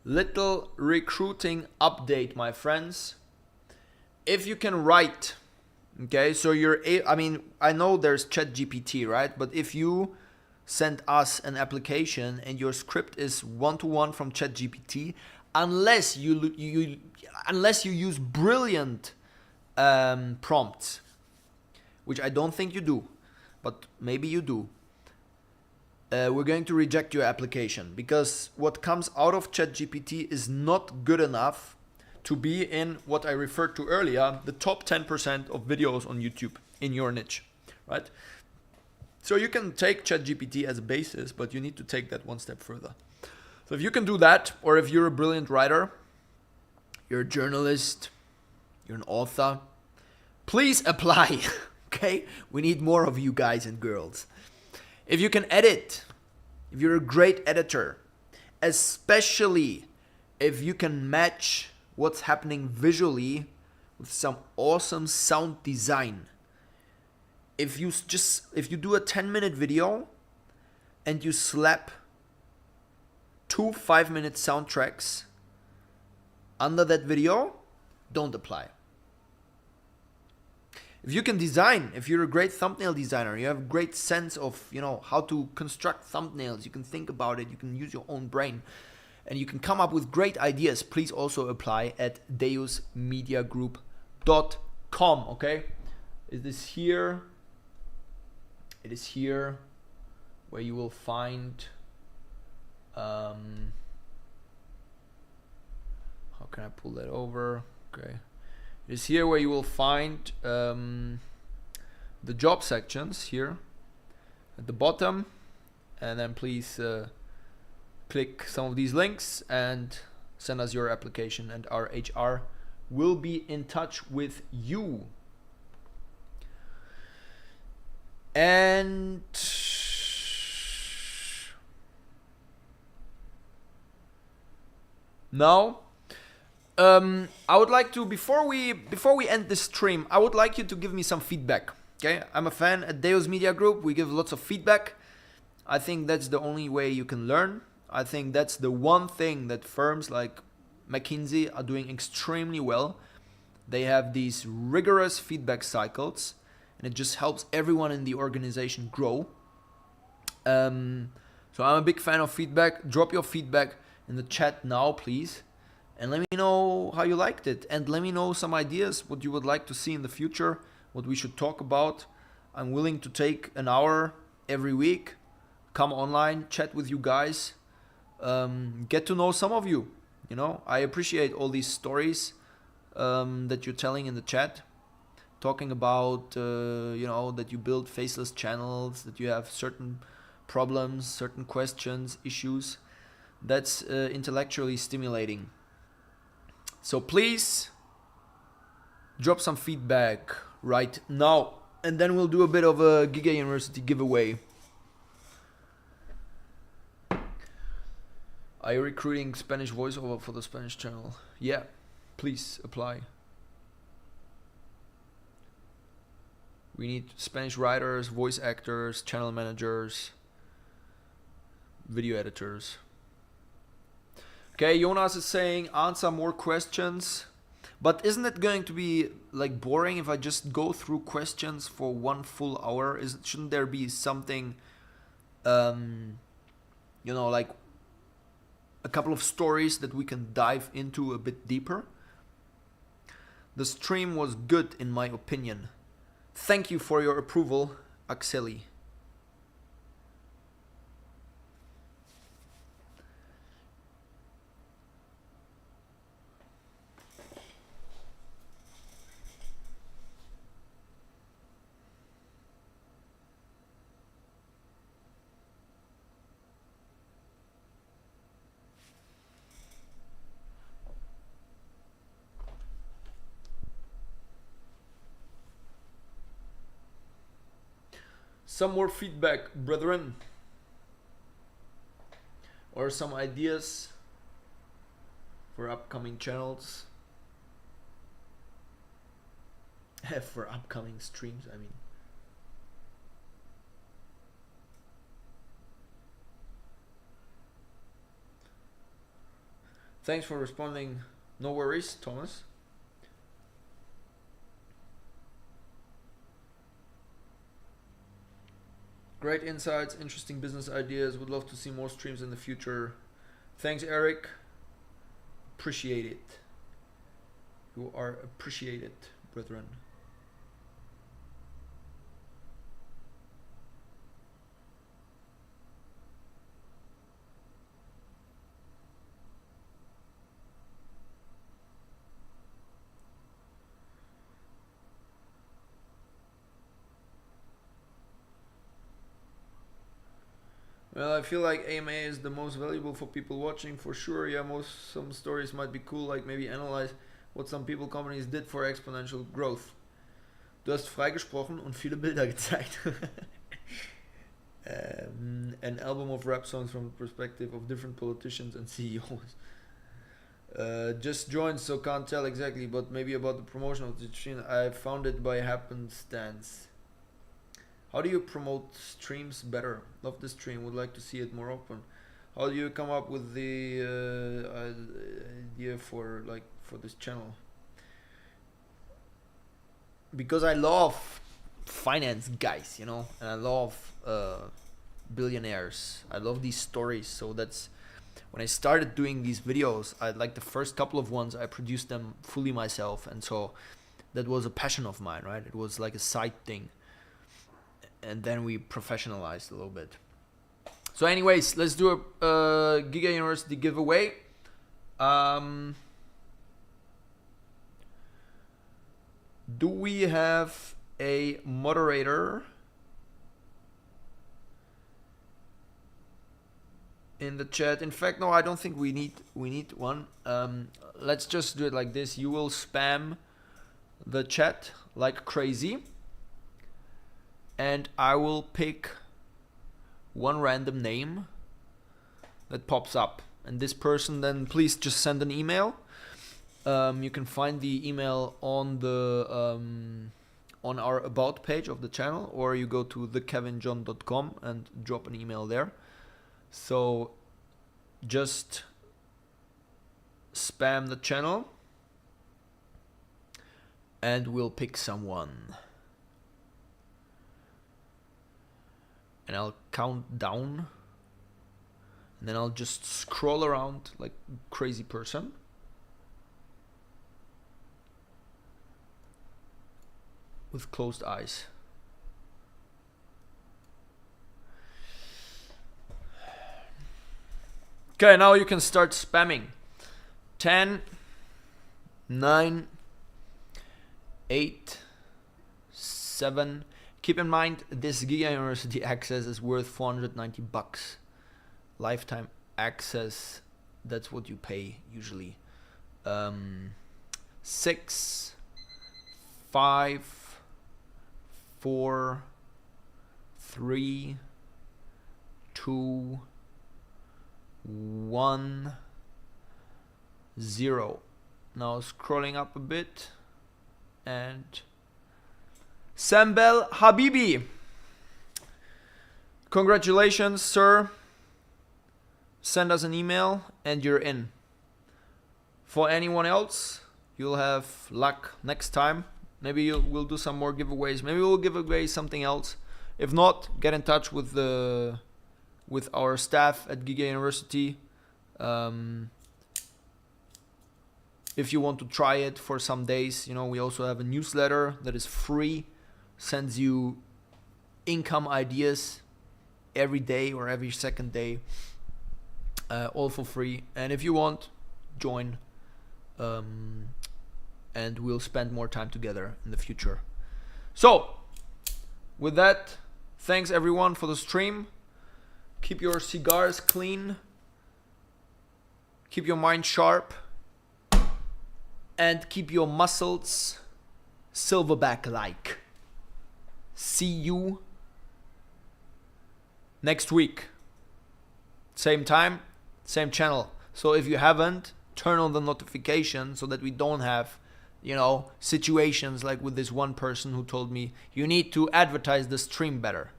little recruiting update, my friends. If you can write, okay, so I know there's ChatGPT, right? But if you send us an application and your script is one-to-one from ChatGPT, unless you use brilliant prompts, which I don't think you do, but maybe you do, we're going to reject your application, because what comes out of ChatGPT is not good enough to be in what I referred to earlier, the top 10% of videos on YouTube in your niche, right? So you can take ChatGPT as a basis, but you need to take that one step further. So if you can do that, or if you're a brilliant writer, you're a journalist, you're an author, please apply, okay? We need more of you guys and girls. If you can edit, if you're a great editor, especially if you can match what's happening visually with some awesome sound design. If you do a 10-minute video and you slap 2 5-minute soundtracks under that video, don't apply. If you can design, if you're a great thumbnail designer, you have a great sense of, you know, how to construct thumbnails, you can think about it, you can use your own brain, and you can come up with great ideas, please also apply at deusmediagroup.com, okay? It is here where you will find, how can I pull that over? Okay. It is here where you will find the job sections here at the bottom, and then please click some of these links and send us your application, and our HR will be in touch with you. And now I would like to, before we end this stream, I would like you to give me some feedback. Okay, I'm a fan at Deus Media Group. We give lots of feedback. I think that's the only way you can learn. I think that's the one thing that firms like McKinsey are doing extremely well. They have these rigorous feedback cycles, and it just helps everyone in the organization grow. So I'm a big fan of feedback. Drop your feedback in the chat now, please. And let me know how you liked it. And let me know some ideas, what you would like to see in the future, what we should talk about. I'm willing to take an hour every week, come online, chat with you guys, get to know some of you. You know, I appreciate all these stories that you're telling in the chat, talking about, you know, that you build faceless channels, that you have certain problems, certain questions, issues. That's intellectually stimulating. So please drop some feedback right now, and then we'll do a bit of a Giga University giveaway. Are you recruiting Spanish voiceover for the Spanish channel? Yeah, please apply. We need Spanish writers, voice actors, channel managers, video editors. Okay, Jonas is saying answer more questions, but isn't it going to be like boring if I just go through questions for 1 full hour? Shouldn't there be something, you know, like a couple of stories that we can dive into a bit deeper? The stream was good in my opinion. Thank you for your approval, Axeli. Some more feedback, brethren, or some ideas for upcoming channels, for upcoming streams, I mean. Thanks for responding. No worries, Thomas. Great insights, interesting business ideas. Would love to see more streams in the future. Thanks, Eric. Appreciate it. You are appreciated, brethren. Well, I feel like AMA is the most valuable for people watching, for sure. Yeah, some stories might be cool, like maybe analyze what some people companies did for exponential growth. Du hast freigesprochen und viele Bilder gezeigt. An album of rap songs from the perspective of different politicians and CEOs. Just joined, so can't tell exactly, but maybe about the promotion of the stream. I found it by happenstance. How do you promote streams better? Love the stream, would like to see it more often. How do you come up with the idea for this channel? because I love finance guys, you know, and I love billionaires. I love these stories. So that's when I started doing these videos. I like the first couple of ones, I produced them fully myself, and so that was a passion of mine, right? It was like a side thing, and then we professionalized a little bit. So anyways, let's do a Giga University giveaway. Do we have a moderator in the chat? In fact, no, I don't think we need one. Let's just do it like this. You will spam the chat like crazy, and I will pick one random name that pops up, and this person then please just send an email. You can find the email on the on our about page of the channel, or you go to thekevinjohn.com and drop an email there. So just spam the channel and we'll pick someone, and I'll count down, and then I'll just scroll around like a crazy person. With closed eyes. Okay, now you can start spamming. 10, 9, 8, 7. Keep in mind, this Giga University access is worth 490 bucks. Lifetime access, that's what you pay usually. 6, 5, 4, 3, 2, 1, 0. Now scrolling up a bit, and Sambel Habibi, congratulations, sir. Send us an email and you're in. For anyone else, you'll have luck next time. Maybe we'll do some more giveaways. Maybe we'll give away something else. If not, get in touch with our staff at Giga University. If you want to try it for some days, you know, we also have a newsletter that is free, sends you income ideas every day or every second day, all for free. And if you want, join. And we'll spend more time together in the future. So, with that, thanks everyone for the stream. Keep your cigars clean. Keep your mind sharp. And keep your muscles silverback-like. See you next week. Same time, same channel. So if you haven't, turn on the notification so that we don't have, you know, situations like with this one person who told me you need to advertise the stream better.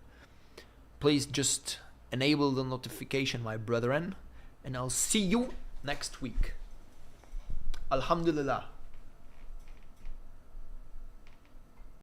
Please just enable the notification, my brethren, and I'll see you next week. Alhamdulillah.